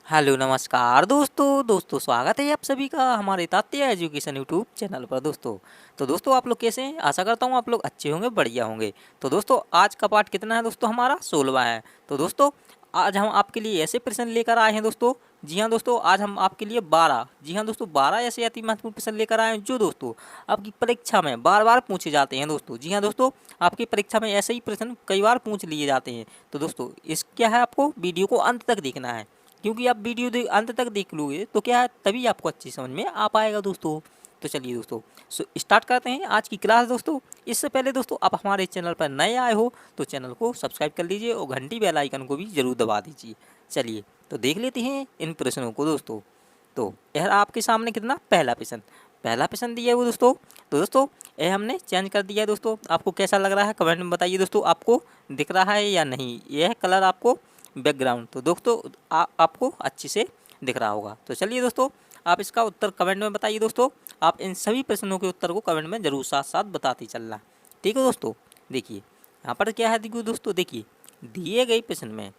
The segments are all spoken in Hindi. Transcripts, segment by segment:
हेलो नमस्कार दोस्तों स्वागत है आप सभी का हमारे तात्या एजुकेशन यूट्यूब चैनल पर तो दोस्तों आप लोग कैसे हैं। आशा करता हूँ आप लोग अच्छे होंगे, बढ़िया होंगे। तो दोस्तों आज का पाठ कितना है दोस्तों, हमारा 16वां है। तो दोस्तों आज हम आपके लिए ऐसे प्रश्न लेकर आए हैं दोस्तों। जी हाँ दोस्तों, आज हम आपके लिए 12, जी हाँ दोस्तों 12 ऐसे अति महत्वपूर्ण प्रश्न लेकर आए हैं जो दोस्तों आपकी परीक्षा में बार बार पूछे जाते हैं दोस्तों। जी हाँ दोस्तों, आपकी परीक्षा में ऐसे ही प्रश्न कई बार पूछ लिए जाते हैं। तो दोस्तों इस क्या है, आपको वीडियो को अंत तक देखना है, क्योंकि आप वीडियो अंत तक देख लोगे तो क्या है, तभी आपको अच्छी समझ में आ पाएगा दोस्तों। तो चलिए दोस्तों स्टार्ट करते हैं आज की क्लास दोस्तों। इससे पहले दोस्तों आप हमारे चैनल पर नए आए हो तो चैनल को सब्सक्राइब कर लीजिए और घंटी बेल आइकन को भी जरूर दबा दीजिए। चलिए तो देख लेते हैं इन प्रश्नों को दोस्तों। तो यह आपके सामने कितना पहला प्रश्न दिया है वो दोस्तों। तो दोस्तों यह हमने चेंज कर दिया है दोस्तों। आपको कैसा लग रहा है कमेंट में बताइए दोस्तों, आपको दिख रहा है या नहीं यह कलर आपको बैकग्राउंड। तो दोस्तों आपको अच्छे से दिख रहा होगा। तो चलिए दोस्तों आप इसका उत्तर कमेंट में बताइए दोस्तों। आप इन सभी प्रश्नों के उत्तर को कमेंट में जरूर साथ साथ बताते चलना, ठीक है दोस्तों। देखिए यहाँ पर क्या है दोस्तों, देखिए दिए गए प्रश्न में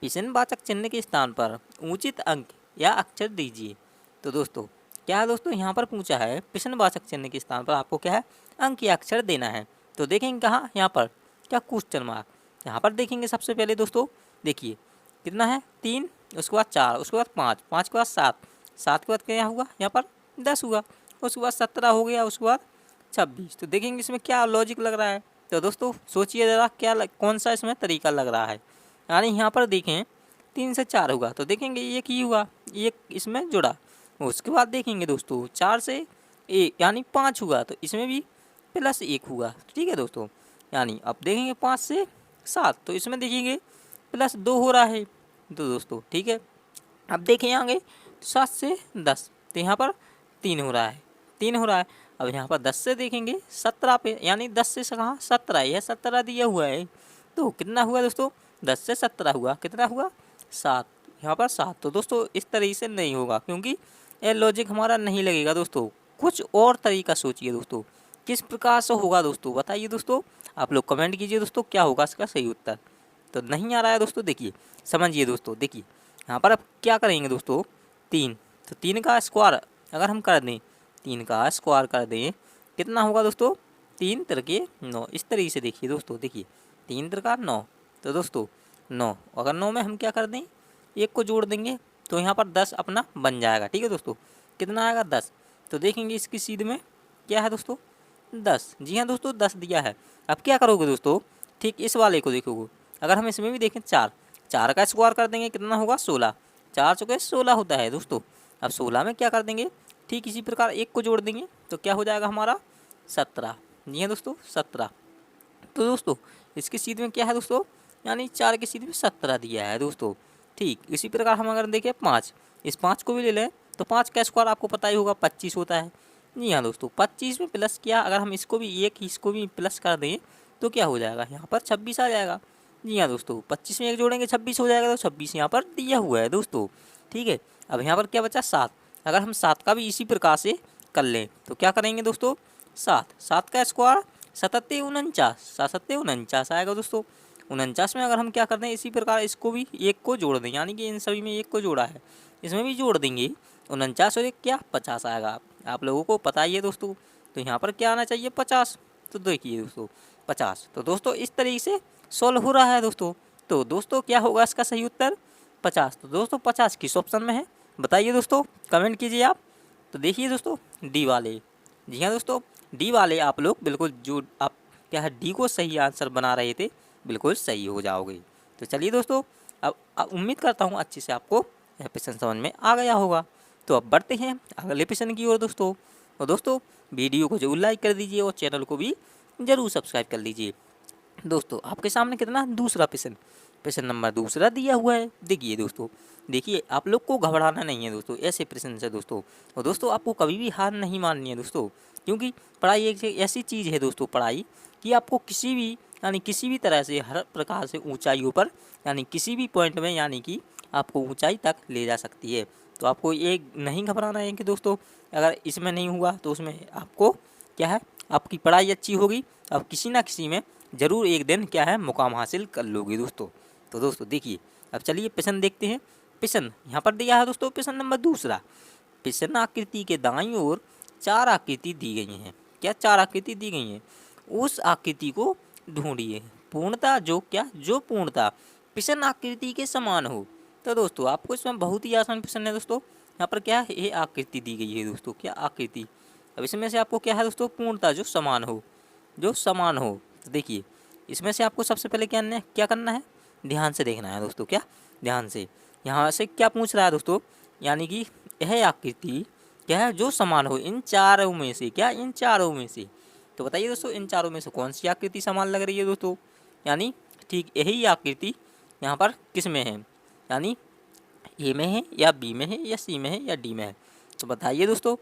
प्रश्नवाचक चिन्ह के स्थान पर उचित अंक या अक्षर दीजिए। तो दोस्तों क्या है दोस्तों, यहाँ पर पूछा है प्रश्नवाचक चिन्ह के स्थान पर आपको क्या है अंक या अक्षर देना है। तो देखेंगे कहाँ, यहाँ पर क्या क्वेश्चन मार्क। यहाँ पर देखेंगे सबसे पहले दोस्तों, देखिए कितना है 3, उसके बाद 4, उसके बाद 5, 5 के बाद 7, 7 के बाद क्या हुआ यहाँ पर 10 हुआ, उसके बाद 17 हो गया, उसके बाद 26। तो देखेंगे इसमें क्या लॉजिक लग रहा है। तो दोस्तों सोचिए ज़रा कौन सा इसमें तरीका लग रहा है। यानी यहाँ पर देखें 3 से 4 हुआ तो देखेंगे एक ही हुआ, एक इसमें जुड़ा। उसके बाद देखेंगे दोस्तों 4 से 1 यानी 5 हुआ तो इसमें भी +1 हुआ, ठीक है दोस्तों। यानी अब देखेंगे 5 से 7 तो इसमें देखेंगे +2 हो रहा है। तो दोस्तों ठीक है, अब देखें आगे 7 से 10 तो यहाँ पर 3 हो रहा है, 3 हो रहा है। अब यहाँ पर 10 से देखेंगे 17 पे, यानी 10 से कहाँ 17, यह 17 दिया हुआ है। तो कितना हुआ दोस्तों, 10 से 17 हुआ, कितना हुआ 7, यहाँ पर 7। तो दोस्तों इस तरीके से नहीं होगा, क्योंकि यह लॉजिक हमारा नहीं लगेगा दोस्तों। कुछ और तरीका सोचिए दोस्तों, किस प्रकार से होगा दोस्तों, बताइए दोस्तों। आप लोग कमेंट कीजिए दोस्तों क्या होगा इसका सही उत्तर। तो नहीं आ रहा है दोस्तों, देखिए समझिए दोस्तों। देखिए यहाँ पर अब क्या करेंगे दोस्तों, 3, तो 3 का स्क्वायर अगर हम कर दें, 3 का स्क्वायर कर दें कितना होगा दोस्तों, 3 तिरके 9। इस तरीके से देखिए दोस्तों, देखिए 3 तिरका 9। तो दोस्तों 9 अगर 9 में हम क्या कर दें, 1 को जोड़ देंगे तो यहाँ पर 10 अपना बन जाएगा, ठीक है दोस्तों। कितना आएगा 10। तो देखेंगे इसकी सीध में क्या है दोस्तों 10, जी हाँ दोस्तों 10 दिया है। अब क्या करोगे दोस्तों, ठीक इस वाले को देखोगे, अगर हम इसमें भी देखें 4, 4 का स्क्वायर कर देंगे कितना होगा 16, 4 चौके 16 होता है दोस्तों। अब 16 में क्या कर देंगे, ठीक इसी प्रकार 1 को जोड़ देंगे तो क्या हो जाएगा हमारा 17, जी हाँ दोस्तों 17। तो दोस्तों इसकी सीध में क्या है दोस्तों, यानी 4 की सीध में 17 दिया है दोस्तों। ठीक इसी प्रकार हम अगर देखें 5, इस 5 को भी ले लें तो 5 का स्क्वायर आपको पता ही होगा 25 होता है। जी हाँ दोस्तों 25 में प्लस किया, अगर हम इसको भी इसको भी प्लस कर दें तो क्या हो जाएगा, यहाँ पर 26 आ जाएगा। जी हाँ दोस्तों 25 में 1 जोड़ेंगे 26 हो जाएगा, तो 26 यहाँ पर दिया हुआ है दोस्तों, ठीक है। अब यहाँ पर क्या बचा 7, अगर हम 7 का भी इसी प्रकार से कर लें तो क्या करेंगे दोस्तों, 7 का स्क्वायर 7 49 49 आएगा दोस्तों। 49 में अगर हम क्या कर दें इसी प्रकार इसको भी 1 को जोड़ दें, यानी कि इन सभी में 1 को जोड़ा है, इसमें भी जोड़ देंगे 49 और 1 क्या 50 आएगा। आप लोगों को पता ही है दोस्तों। तो यहाँ पर क्या आना चाहिए 50। तो देखिए दोस्तों 50। तो दोस्तों इस तरीके से सॉल्व हो रहा है दोस्तों। तो दोस्तों क्या होगा इसका सही उत्तर 50। तो दोस्तों 50 किस ऑप्शन में है बताइए दोस्तों, कमेंट कीजिए आप। तो देखिए दोस्तों डी वाले, जी हाँ दोस्तों डी वाले आप लोग बिल्कुल जो आप क्या है डी को सही आंसर बना रहे थे बिल्कुल सही हो जाओगे। तो चलिए दोस्तों अब उम्मीद करता हूँ अच्छे से आपको यह प्रश्न समझ में आ गया होगा। तो अब बढ़ते हैं अगले प्रश्न की ओर दोस्तों। और दोस्तों वीडियो को जरूर लाइक कर दीजिए और चैनल को भी जरूर सब्सक्राइब कर लीजिए। दोस्तों आपके सामने कितना दूसरा प्रश्न नंबर दूसरा दिया हुआ है। देखिए दोस्तों, देखिए आप लोग को घबराना नहीं है दोस्तों ऐसे प्रश्न से दोस्तों। और दोस्तों आपको कभी भी हार नहीं माननी है दोस्तों, क्योंकि पढ़ाई एक ऐसी चीज़ है दोस्तों, पढ़ाई कि आपको किसी भी यानी किसी भी तरह से हर प्रकार से ऊंचाइयों पर यानी किसी भी पॉइंट में यानी कि आपको ऊंचाई तक ले जा सकती है। तो आपको ये नहीं घबराना है कि दोस्तों अगर इसमें नहीं हुआ तो उसमें आपको क्या है आपकी पढ़ाई अच्छी होगी, अब किसी ना किसी में ज़रूर एक दिन क्या है मुकाम हासिल कर लोगे दोस्तों। तो दोस्तों देखिए अब चलिए प्रश्न देखते हैं। पिशन, यहाँ पर दिया है दोस्तों पिशन नंबर दूसरा। पिशन आकृति के दाईं ओर 4 आकृति दी गई हैं। क्या 4 आकृति दी गई हैं? उस आकृति को ढूंढिए पूर्णता जो क्या जो पूर्णता पिशन आकृति के समान हो। तो दोस्तों आपको इसमें बहुत ही आसान प्रश्न है दोस्तों। यहाँ पर क्या है, ये आकृति दी गई है दोस्तों, क्या आकृति। अब इसमें से आपको क्या है दोस्तों, पूर्णता जो समान हो, जो समान हो। तो देखिए इसमें से आपको सबसे पहले क्या करना है, ध्यान से देखना है दोस्तों। क्या ध्यान से, यहाँ से क्या पूछ रहा है दोस्तों, यानी कि यह आकृति क्या है जो समान हो इन चारों में से, क्या इन चारों में से। तो बताइए दोस्तों इन चारों में से कौन सी आकृति समान लग रही है दोस्तों, यानी ठीक यही आकृति यहाँ पर किस में है, यानी ए में है या बी में है या सी में है या डी में है। तो बताइए दोस्तों।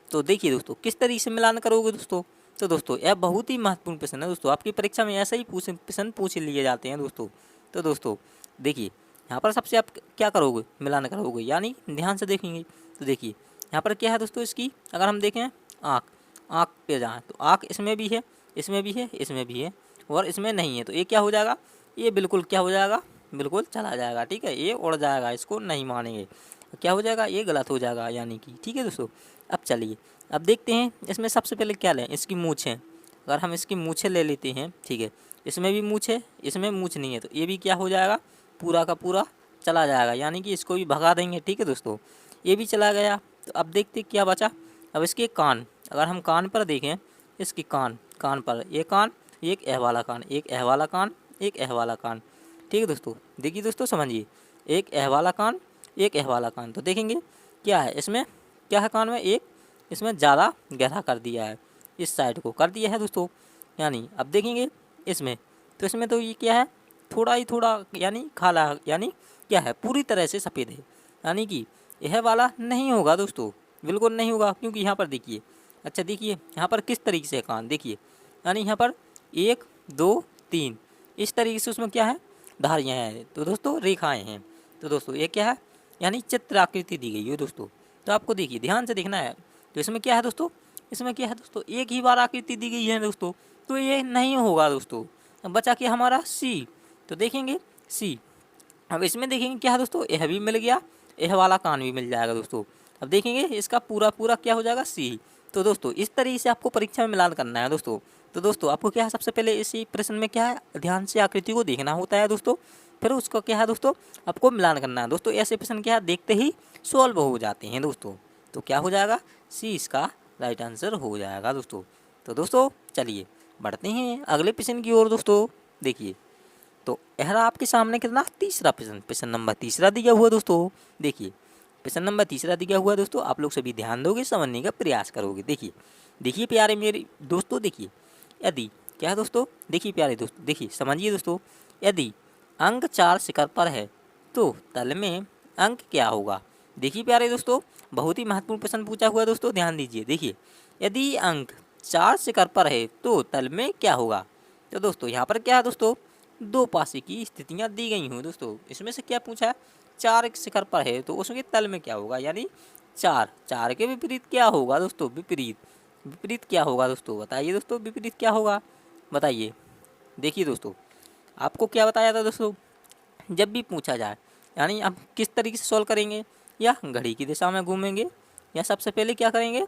तो देखिए दोस्तों किस तरीके से मिलान करोगे दोस्तों। तो दोस्तों यह बहुत ही महत्वपूर्ण प्रश्न है दोस्तों, आपकी परीक्षा में ऐसा ही प्रश्न पूछ लिए जाते हैं दोस्तों। तो दोस्तों देखिए यहाँ पर सबसे आप क्या करोगे, मिलान करोगे, यानी ध्यान से देखेंगे। तो देखिए यहाँ पर क्या है दोस्तों, इसकी अगर हम देखें आँख, आँख पे जाए तो आँख इसमें भी है, इसमें भी है, इसमें भी है और इसमें नहीं है। तो ये क्या हो जाएगा, ये बिल्कुल क्या हो जाएगा, बिल्कुल चला जाएगा। ठीक है, ये उड़ जाएगा, इसको नहीं मानेंगे। क्या हो जाएगा, ये गलत हो जाएगा यानी कि। ठीक है दोस्तों, अब चलिए अब देखते हैं इसमें सबसे पहले क्या लें, इसकी मूँछ है। अगर हम इसकी मूँछें ले लेते हैं, ठीक है, इसमें भी मूँछ है, इसमें मूँछ नहीं है, तो ये भी क्या हो जाएगा, पूरा का पूरा चला जाएगा, यानी कि इसको भी भगा देंगे। ठीक है दोस्तों, ये भी चला गया। तो अब देखते क्या बचा, अब इसके कान, अगर हम कान पर देखें, इसकी कान, कान पर ये कान, एक एह वाला कान, एक एह वाला कान, एक एह वाला कान। ठीक है दोस्तों, देखिए दोस्तों समझिए, एक एह वाला कान, एक एह वाला कान। तो देखेंगे क्या है इसमें, क्या है कान में, एक इसमें ज़्यादा गहरा कर दिया है, इस साइड को कर दिया है दोस्तों। यानी अब देखेंगे इसमें, तो इसमें तो ये क्या है, थोड़ा ही थोड़ा यानी खाला, यानी क्या है पूरी तरह से सफ़ेद है, यानी कि यह वाला नहीं होगा दोस्तों, बिल्कुल नहीं होगा। क्योंकि यहाँ पर देखिए, अच्छा देखिए यहाँ पर किस तरीके से कान देखिए, यानी यहाँ पर 1 2 3 इस तरीके से उसमें क्या है, धारियाँ हैं, तो दोस्तों रेखाएं हैं। तो दोस्तों ये क्या है, यानी चित्र आकृति दी गई है दोस्तों। तो आपको देखिए ध्यान से देखना है। तो इसमें क्या है दोस्तों, इसमें क्या है दोस्तों, एक ही बार आकृति दी गई है दोस्तों, तो ये नहीं होगा दोस्तों। अब बचा के हमारा सी, तो देखेंगे सी। अब इसमें देखेंगे क्या है दोस्तों, यह भी मिल गया, यह वाला कान भी मिल जाएगा दोस्तों। अब देखेंगे इसका पूरा पूरा क्या हो जाएगा, सी। तो दोस्तों इस तरीके से आपको परीक्षा में मिलान करना है दोस्तों। तो दोस्तों आपको क्या है, सबसे पहले इसी प्रश्न में क्या है, ध्यान से आकृति को देखना होता है दोस्तों, फिर उसको क्या है दोस्तों, आपको मिलान करना है दोस्तों। ऐसे प्रश्न क्या है, देखते ही सॉल्व हो जाते हैं दोस्तों। तो क्या हो जाएगा, सी इसका राइट आंसर हो जाएगा दोस्तों। तो दोस्तों चलिए बढ़ते हैं अगले प्रश्न की ओर दोस्तों। देखिए तो यह रहा आपके सामने कितना, तीसरा प्रश्न, प्रश्न नंबर तीसरा दिया हुआ दोस्तों। देखिए प्रश्न नंबर तीसरा दिया हुआ दोस्तों, आप लोग सभी ध्यान दोगे, समझने का प्रयास करोगे। देखिए देखिए प्यारे मेरे दोस्तों, देखिए यदि क्या है दोस्तों, देखिए प्यारे दोस्तों, देखिए समझिए दोस्तों, यदि अंक 4 शिखर पर है तो तल में अंक क्या होगा। देखिए प्यारे दोस्तों, बहुत ही महत्वपूर्ण प्रश्न पूछा हुआ है दोस्तों, ध्यान दीजिए। देखिए यदि अंक 4 शिखर पर है तो तल में क्या होगा। तो दोस्तों यहाँ पर क्या है दोस्तों, दो पासे की स्थितियाँ दी गई हुई दोस्तों। इसमें से क्या पूछा है, 4 शिखर पर है तो उसके तल में क्या होगा, यानी 4 के विपरीत क्या होगा दोस्तों, विपरीत, विपरीत क्या होगा दोस्तों, बताइए दोस्तों, विपरीत क्या होगा, बताइए। देखिए दोस्तों आपको क्या बताया था दोस्तों, जब भी पूछा जाए, यानी आप किस तरीके से सॉल्व करेंगे, या घड़ी की दिशा में घूमेंगे, या सबसे पहले क्या करेंगे,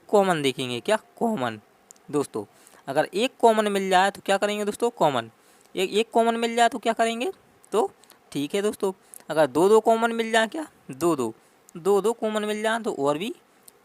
कॉमन देखेंगे। क्या कॉमन दोस्तों, अगर एक कॉमन मिल जाए तो क्या करेंगे दोस्तों, कॉमन, एक कॉमन मिल जाए तो क्या करेंगे, तो ठीक है दोस्तों। अगर दो दो कॉमन मिल जाए, क्या दो कॉमन मिल जाए तो और भी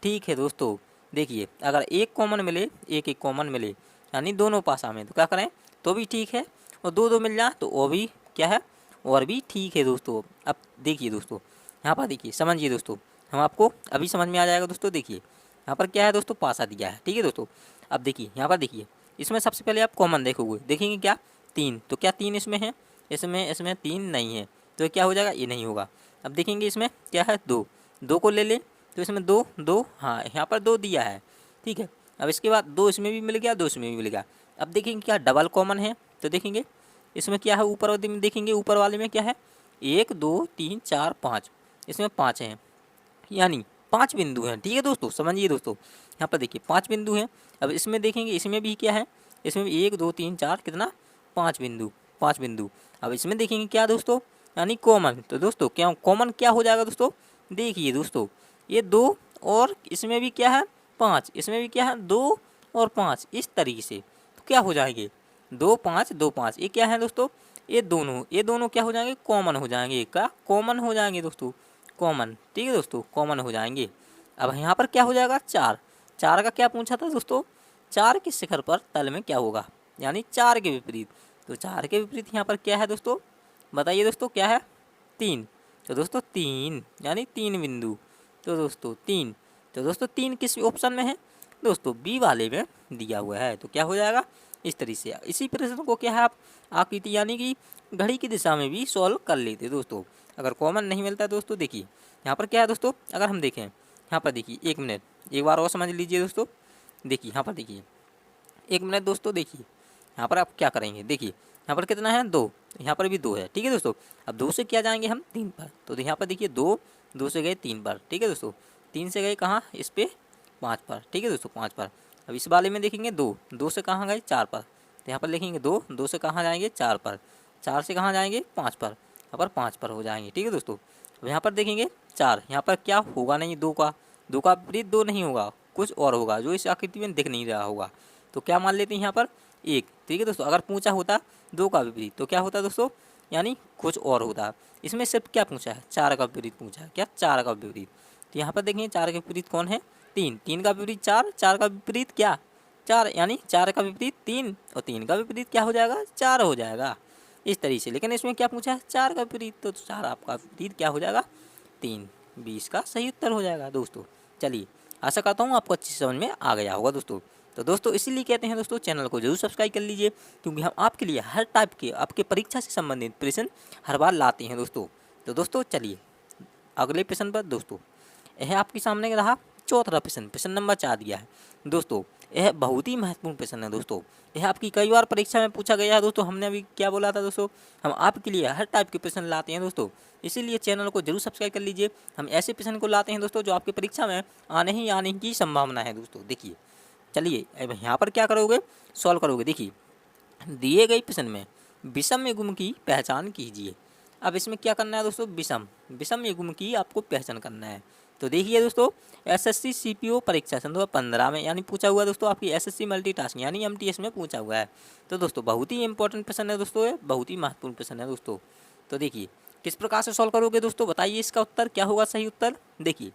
ठीक है दोस्तों। देखिए अगर एक कॉमन मिले, एक कॉमन मिले, यानी दोनों पासा में, तो क्या करें, तो भी ठीक है, और दो मिल जाए तो और भी क्या है, और भी ठीक है दोस्तों। अब देखिए दोस्तों यहाँ पर देखिए, समझिए दोस्तों, हम आपको अभी समझ में आ जाएगा दोस्तों। देखिए यहाँ पर क्या है दोस्तों, पासा दिया है, ठीक है दोस्तों। अब देखिए यहाँ पर देखिए, इसमें सबसे पहले आप कॉमन देखोगे, देखेंगे क्या 3, तो क्या 3 इसमें है, इसमें 3 नहीं है, तो क्या हो जाएगा, ये नहीं होगा। अब देखेंगे इसमें क्या है, 2 को ले लें, तो इसमें 2 हाँ यहाँ पर 2 दिया है, ठीक है। अब इसके बाद 2 इसमें भी मिल गया, 2 इसमें भी मिल गया। अब देखेंगे क्या डबल कॉमन है, तो देखेंगे इसमें क्या है, ऊपर वाले में देखेंगे, ऊपर वाले में क्या है, 1 2 3 4 5, इसमें 5 हैं, यानी 5 बिंदु हैं, ठीक है दोस्तों। समझिए दोस्तों, यहाँ पर देखिए 5 बिंदु हैं। अब इसमें देखेंगे, इसमें भी क्या है, इसमें भी 1 2 3 4 कितना, 5 बिंदु। अब इसमें देखेंगे क्या दोस्तों, यानी कॉमन। तो दोस्तों क्या कॉमन क्या हो जाएगा दोस्तों, देखिए दोस्तों ये 2 और इसमें भी क्या है 5, इसमें भी क्या है 2 और 5, इस तरीके से तो क्या हो जाएंगे 2 5 2 5, ये क्या है दोस्तों, ये दोनों क्या हो जाएंगे कॉमन हो जाएंगे, क्या कॉमन हो जाएंगे दोस्तों, कॉमन। ठीक है दोस्तों, कॉमन हो जाएंगे। अब यहाँ पर क्या हो जाएगा 4, 4 का क्या पूछा था दोस्तों, 4 के शिखर पर तल में क्या होगा, यानी 4 के विपरीत। तो 4 के विपरीत यहाँ पर क्या है दोस्तों, बताइए दोस्तों क्या है 3। तो दोस्तों 3 यानी 3 बिंदु। तो दोस्तों 3, तो दोस्तों 3 किस ऑप्शन में है दोस्तों, बी वाले में दिया हुआ है। तो क्या हो जाएगा इस तरीके से। इसी प्रश्न को क्या है आप आकृति यानी कि घड़ी की दिशा में भी सॉल्व कर लेते दोस्तों, अगर कॉमन नहीं मिलता दोस्तों। देखिए यहाँ पर क्या है दोस्तों, अगर हम देखें यहाँ पर देखिए 1 मिनट, एक बार और समझ लीजिए दोस्तों। देखिए यहाँ पर देखिए 1 मिनट दोस्तों, देखिए यहाँ पर आप क्या करेंगे, देखिए यहाँ पर कितना है 2, यहाँ पर भी 2 है। ठीक है दोस्तों, अब 2 से क्या जाएंगे हम 3 पर, तो यहाँ पर देखिए 2 से गए 3 पर। ठीक है दोस्तों, 3 से गए कहाँ इस पे 5 पर। ठीक है दोस्तों 5 पर। अब इस वाले में देखेंगे 2 से कहाँ गए 4 पर, तो यहाँ पर लिखेंगे 2 से कहाँ जाएंगे 4 पर, 4 से कहाँ जाएंगे 5 पर, यहाँ पर 5 पर हो जाएंगे। ठीक है दोस्तों, अब यहाँ पर देखेंगे 4, यहाँ पर क्या होगा नहीं 2 का विपरीत 2 नहीं होगा, कुछ और होगा जो इस आकृति में दिख नहीं रहा होगा। तो क्या मान लेते हैं यहाँ पर 1। ठीक है दोस्तों, अगर पूछा होता 2 का विपरीत तो क्या होता दोस्तों, यानी कुछ और होता। इसमें सिर्फ क्या पूछा है 4 का विपरीत पूछा है, क्या 4 का विपरीत। तो यहाँ पर देखेंगे 4 के विपरीत कौन है 3, 3 का विपरीत 4, 4 का विपरीत क्या 4, यानी 4 का विपरीत 3 और 3 का विपरीत क्या हो जाएगा 4 हो जाएगा इस तरीके से। लेकिन इसमें क्या पूछा है 4 का विपरीत, तो 4 आपका विपरीत क्या हो जाएगा 3, 20 का सही उत्तर हो जाएगा दोस्तों। चलिए आशा करता हूँ आपको अच्छी समझ में आ गया होगा दोस्तों। तो दोस्तों इसीलिए कहते हैं दोस्तों चैनल को जरूर सब्सक्राइब कर लीजिए, क्योंकि हम आपके लिए हर टाइप के आपके परीक्षा से संबंधित प्रश्न हर बार लाते हैं दोस्तों। तो दोस्तों चलिए अगले प्रश्न पर दोस्तों, यह आपके सामने रहा चौथा प्रश्न, प्रश्न नंबर 4 दिया है दोस्तों। यह बहुत ही महत्वपूर्ण प्रश्न है दोस्तों, यह आपकी कई बार परीक्षा में पूछा गया है दोस्तों। हमने अभी क्या बोला था दोस्तों, हम आपके लिए हर टाइप के प्रश्न लाते हैं दोस्तों, इसीलिए चैनल को जरूर सब्सक्राइब कर लीजिए। हम ऐसे प्रश्न को लाते हैं दोस्तों जो आपकी परीक्षा में आने की संभावना है दोस्तों। देखिए चलिए अब यहाँ पर क्या करोगे सॉल्व करोगे। देखिए दिए गए प्रश्न में विषम युग्म की पहचान कीजिए। अब इसमें क्या करना है दोस्तों, विषम युग्म की आपको पहचान करना है। तो देखिए दोस्तों एसएससी सीपीओ परीक्षा सन 2015 में यानी पूछा हुआ है दोस्तों, आपकी एसएससी मल्टीटास्किंग यानी एमटीएस में पूछा हुआ है। तो दोस्तों बहुत ही इंपॉर्टेंट प्रश्न है दोस्तों, ये बहुत ही महत्वपूर्ण प्रश्न है दोस्तों। तो देखिए किस प्रकार से सॉल्व करोगे दोस्तों, बताइए इसका उत्तर क्या होगा सही उत्तर। देखिए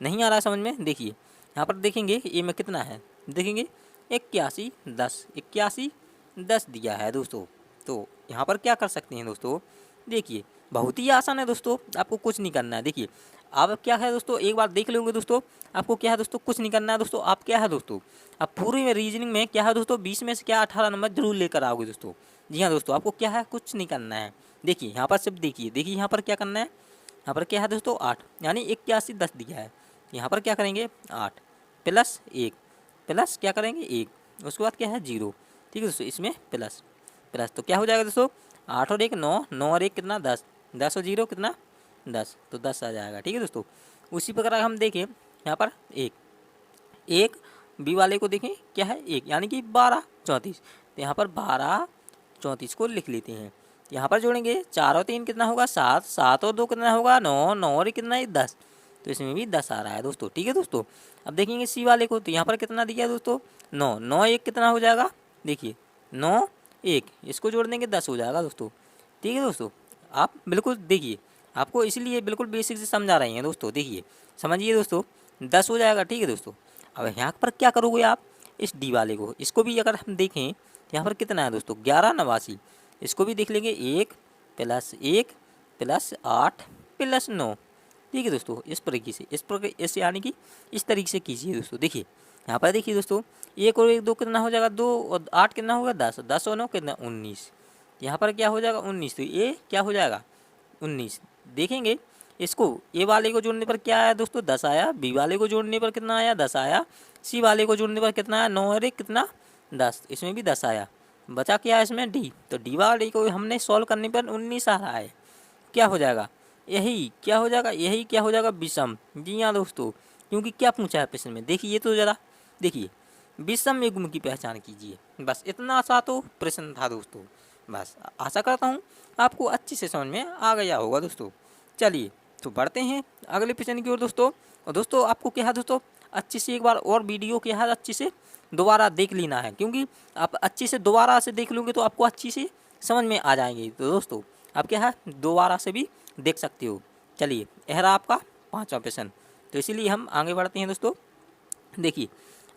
नहीं आ रहा समझ में, देखिए यहाँ पर देखेंगे ए में कितना है, देखेंगे 81 10, 81 10 दिया है दोस्तों। तो यहाँ पर क्या कर सकते हैं दोस्तों, देखिए बहुत ही आसान है दोस्तों, आपको कुछ नहीं करना है। देखिए अब क्या है दोस्तों, एक बार देख लोगे दोस्तों, आपको क्या है दोस्तों कुछ नहीं करना है दोस्तों। आप क्या है दोस्तों, आप पूरी में रीजनिंग में क्या है दोस्तों 20 में से क्या 18 नंबर जरूर लेकर आओगे दोस्तों। जी हाँ दोस्तों, आपको क्या है कुछ नहीं करना है। देखिए यहाँ पर सिर्फ देखिए यहाँ पर क्या करना है, यहाँ पर क्या है दोस्तों 8 यानी 81 10 दिया है। यहाँ पर क्या करेंगे 8 प्लस 1 प्लस क्या करेंगे 1, उसके बाद क्या है 0। ठीक है दोस्तों, इसमें प्लस तो क्या हो जाएगा दोस्तों 8 और 1 9, 9 और 1 कितना 10, 10 और 0 कितना 10, तो 10 आ जाएगा। ठीक है दोस्तों, उसी प्रकार हम देखें यहाँ पर एक बी वाले को देखें क्या है 1 यानी कि 12 34, तो यहाँ पर 12 34 को लिख लेते हैं। यहाँ पर जोड़ेंगे 4 और 3 कितना होगा 7, 7 और 2 कितना होगा 9, 9 और 1 कितना है 10, तो इसमें भी 10 आ रहा है दोस्तों। ठीक है दोस्तों, अब देखेंगे सी वाले को, तो यहाँ पर कितना दिया दोस्तों 9, 9 1 कितना हो जाएगा, देखिए 9 1 इसको जोड़ देंगे 10 हो जाएगा दोस्तों। ठीक है दोस्तों, आप बिल्कुल देखिए आपको इसलिए बिल्कुल बेसिक से समझा रहे हैं दोस्तों। देखिए समझिए दोस्तों 10 हो जाएगा। ठीक है दोस्तों, अब यहाँ पर क्या करोगे आप इस डी वाले को, इसको भी अगर हम देखें यहाँ पर कितना है दोस्तों 11 89, इसको भी देख लेंगे 1 प्लस 1 प्लस 8 प्लस 9। ठीक है दोस्तों, इस प्रकार ऐसे यानी कि इस तरीके से कीजिए दोस्तों। देखिए यहाँ पर देखिए दोस्तों 1 और 1 2 कितना हो जाएगा 2 और 8 कितना होगा 10, 10 और 9 कितना 19, यहाँ पर क्या हो जाएगा 19, तो ये क्या हो जाएगा 19। देखेंगे इसको ए वाले को जोड़ने पर क्या आया दोस्तों 10 आया, बी वाले को जोड़ने पर कितना आया 10 आया, सी वाले को जोड़ने पर कितना आया 9 और 1 कितना 10, इसमें भी 10 आया। बचा क्या है इसमें डी, तो डी वाले को हमने सॉल्व करने पर 19 आ रहा है। क्या हो जाएगा यही क्या हो जाएगा, यही क्या हो जाएगा विषम। जी हाँ दोस्तों, क्योंकि क्या पूछा है प्रश्न में, देखिए तो ज़रा देखिए विषम युग्म की पहचान कीजिए, बस इतना सा तो प्रश्न था दोस्तों, बस आशा करता हूँ आपको अच्छी से समझ में आ गया होगा दोस्तों। चलिए तो बढ़ते हैं अगले प्रश्न की ओर दोस्तों। और दोस्तों आपको क्या है दोस्तों, अच्छी से एक बार और वीडियो क्या है अच्छी से दोबारा देख लेना है, क्योंकि आप अच्छी से दोबारा से देख लोगे तो आपको अच्छी से समझ में आ जाएंगे। तो दोस्तों आप क्या है दोबारा से भी देख सकते हो। चलिए यह रहा आपका 5वां प्रश्न। तो इसीलिए हम आगे बढ़ते हैं दोस्तों। देखिए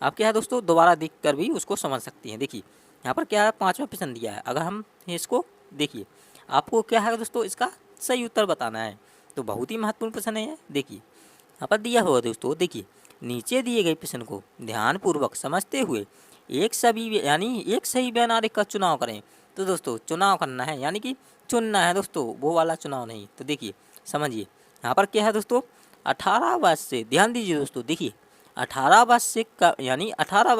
आप क्या है दोस्तों दोबारा देख कर भी उसको समझ सकते हैं। देखिए यहाँ पर क्या है 5वां प्रश्न दिया है, अगर हम इसको देखिए आपको क्या है दोस्तों इसका सही उत्तर बताना है। तो बहुत ही महत्वपूर्ण प्रश्न है। देखिए यहाँ पर दिया हुआ दोस्तों, देखिए नीचे दिए गए प्रश्न को ध्यानपूर्वक समझते हुए एक सही वैनारिक का चुनाव करें। तो दोस्तों चुनाव करना है यानी कि चुनना है दोस्तों, वो वाला चुनाव नहीं। तो देखिए समझिए यहाँ पर क्या है दोस्तों, 18 वर्ष से, ध्यान दीजिए दोस्तों, देखिए 18 वर्ष से यानी 18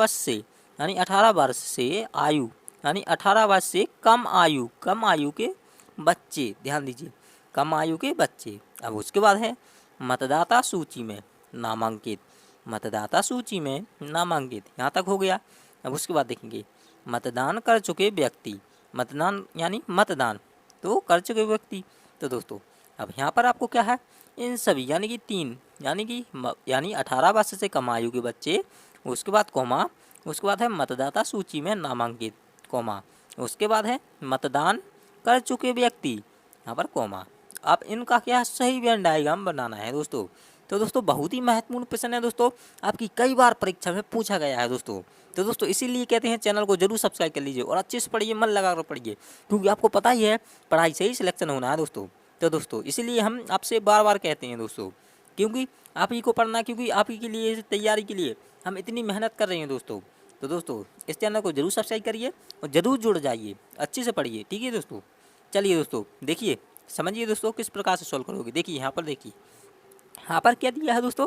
वर्ष से आयु यानी 18 वर्ष से कम आयु के बच्चे, ध्यान दीजिए कम आयु के बच्चे। अब उसके बाद है मतदाता सूची में नामांकित, मतदाता सूची में नामांकित, यहाँ तक हो गया। अब उसके बाद देखेंगे मतदान कर चुके व्यक्ति, मतदान यानी मतदान तो कर चुके व्यक्ति। तो दोस्तों अब यहाँ पर आपको क्या है इन सभी यानी कि 3 यानी 18 वर्ष से कम आयु के बच्चे, उसके बाद कॉमा, उसके बाद है मतदाता सूची में नामांकित कॉमा, उसके बाद है मतदान कर चुके व्यक्ति यहाँ पर कॉमा। अब इनका क्या सही वेन डायग्राम बनाना है दोस्तों। तो दोस्तों बहुत ही महत्वपूर्ण प्रश्न है दोस्तों, आपकी कई बार परीक्षा में पूछा गया है दोस्तों। तो दोस्तों इसीलिए कहते हैं चैनल को जरूर सब्सक्राइब कर लीजिए और अच्छे से पढ़िए, मन लगा कर पढ़िए, क्योंकि आपको पता ही है पढ़ाई से ही सिलेक्शन होना है दोस्तों। तो दोस्तों इसीलिए हम आपसे बार बार कहते हैं दोस्तों, क्योंकि आप ही को पढ़ना, क्योंकि आप ही के लिए तैयारी के लिए हम इतनी मेहनत कर रहे हैं दोस्तों। तो दोस्तों इस चैनल को जरूर सब्सक्राइब करिए और जरूर जुड़ जाइए, अच्छे से पढ़िए, ठीक है दोस्तों। चलिए दोस्तों देखिए समझिए दोस्तों किस प्रकार से सॉल्व करोगे। देखिए यहाँ पर देखिए यहाँ पर क्या दिया है दोस्तों,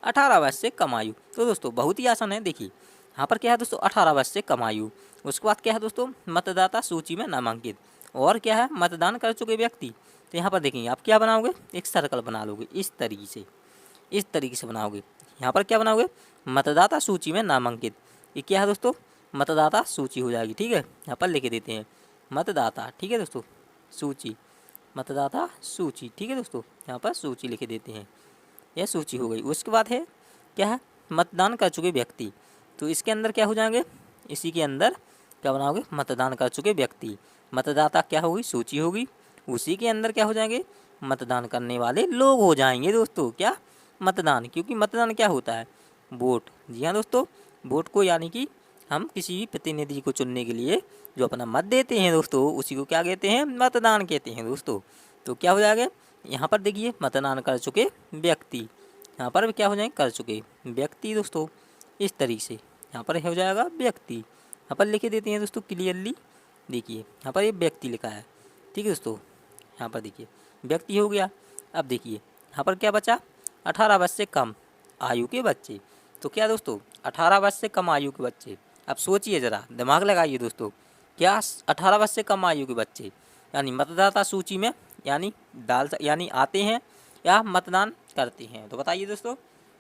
18 वर्ष से कम आयु। तो दोस्तों बहुत ही आसान है। देखिए यहाँ पर क्या है दोस्तों 18 वर्ष से कम आयु, उसके बाद क्या है दोस्तों मतदाता सूची में नामांकित, और क्या है मतदान कर चुके व्यक्ति। तो यहाँ पर देखेंगे आप क्या बनाओगे, एक सर्कल बना लोगे इस तरीके से बनाओगे। यहाँ पर क्या बनाओगे मतदाता सूची में नामांकित, ये क्या है दोस्तों मतदाता सूची हो जाएगी, ठीक है। यहाँ पर लिख देते हैं मतदाता, ठीक है दोस्तों सूची, मतदाता सूची, ठीक है दोस्तों यहाँ पर सूची लिख देते हैं, यह सूची हो गई। उसके बाद है क्या है मतदान कर चुके व्यक्ति, तो इसके अंदर क्या हो जाएंगे, इसी के अंदर क्या बनाओगे मतदान कर चुके व्यक्ति, मतदाता क्या होगी सूची होगी, उसी के अंदर क्या हो जाएंगे मतदान करने वाले लोग हो जाएंगे दोस्तों, क्या मतदान, क्योंकि मतदान क्या होता है वोट। जी हाँ दोस्तों, वोट को यानी कि हम किसी भी प्रतिनिधि को चुनने के लिए जो अपना मत देते हैं दोस्तों, उसी को क्या कहते हैं मतदान कहते हैं दोस्तों। तो क्या हो जाएगा यहाँ पर देखिए मतदान कर चुके व्यक्ति, यहाँ पर क्या हो जाएंगे कर चुके व्यक्ति दोस्तों, इस तरीके से यहाँ पर हो जाएगा व्यक्ति। यहाँ पर लिख देते हैं दोस्तों क्लियरली, देखिए यहाँ पर ये व्यक्ति लिखा है, ठीक है दोस्तों। यहाँ पर देखिए व्यक्ति हो गया। अब देखिए यहाँ पर क्या बचा 18 वर्ष से कम आयु के बच्चे। तो क्या दोस्तों 18 वर्ष से कम आयु के बच्चे, अब सोचिए ज़रा दिमाग लगाइए दोस्तों, क्या 18 वर्ष से कम आयु के बच्चे यानी मतदाता सूची में यानी आते हैं या मतदान करते हैं। तो बताइए दोस्तों,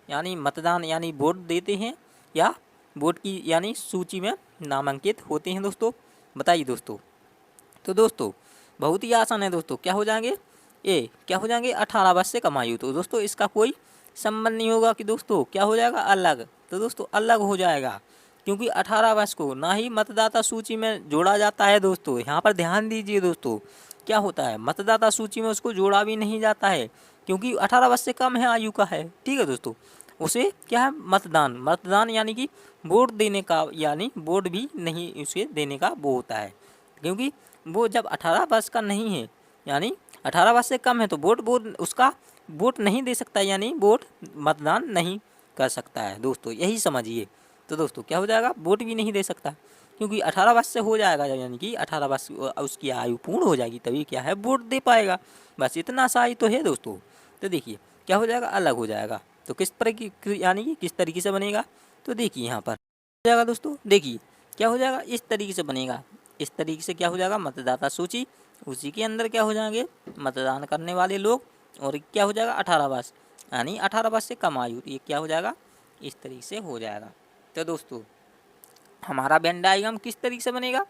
यानी मतदान यानी वोट देते हैं या वोट की यानी सूची में नामांकित होते हैं दोस्तों, बताइए दोस्तों। तो दोस्तों बहुत ही आसान है दोस्तों, क्या हो जाएंगे ए क्या हो जाएंगे 18 वर्ष से कम आयु। तो दोस्तों इसका कोई संबंध नहीं होगा कि दोस्तों क्या हो जाएगा अलग, तो दोस्तों अलग हो जाएगा, क्योंकि 18 वर्ष को ना ही मतदाता सूची में जोड़ा जाता है दोस्तों। यहाँ पर ध्यान दीजिए दोस्तों, क्या होता है मतदाता सूची में उसको जोड़ा भी नहीं जाता है, क्योंकि 18 वर्ष से कम है आयु का है, ठीक है दोस्तों। उसे क्या है मतदान यानी कि वोट देने का, यानी वोट भी नहीं उसे देने का वो होता है, क्योंकि वो जब 18 वर्ष का नहीं है यानी 18 वर्ष से कम है तो वोट उसका वोट नहीं दे सकता, यानी वोट मतदान नहीं कर सकता है दोस्तों, यही समझिए। तो दोस्तों क्या हो जाएगा वोट भी नहीं दे सकता, क्योंकि 18 वर्ष से हो जाएगा, यानी कि 18 वर्ष उसकी आयु पूर्ण हो जाएगी तभी क्या है वोट दे पाएगा, बस इतना सा ही तो है दोस्तों। तो देखिए क्या हो जाएगा अलग हो जाएगा। तो किस तरह की यानी कि किस तरीके से बनेगा, तो देखिए यहाँ पर हो जाएगा दोस्तों, देखिए क्या हो जाएगा इस तरीके से बनेगा, इस तरीके से क्या हो जाएगा मतदाता सूची, उसी के अंदर क्या हो जाएंगे मतदान करने वाले लोग, और क्या हो जाएगा 18 वर्ष यानी 18 वर्ष से कम आयु, ये क्या हो जाएगा इस तरीके से हो जाएगा। तो दोस्तों हमारा वेन डायग्राम किस तरीके से बनेगा,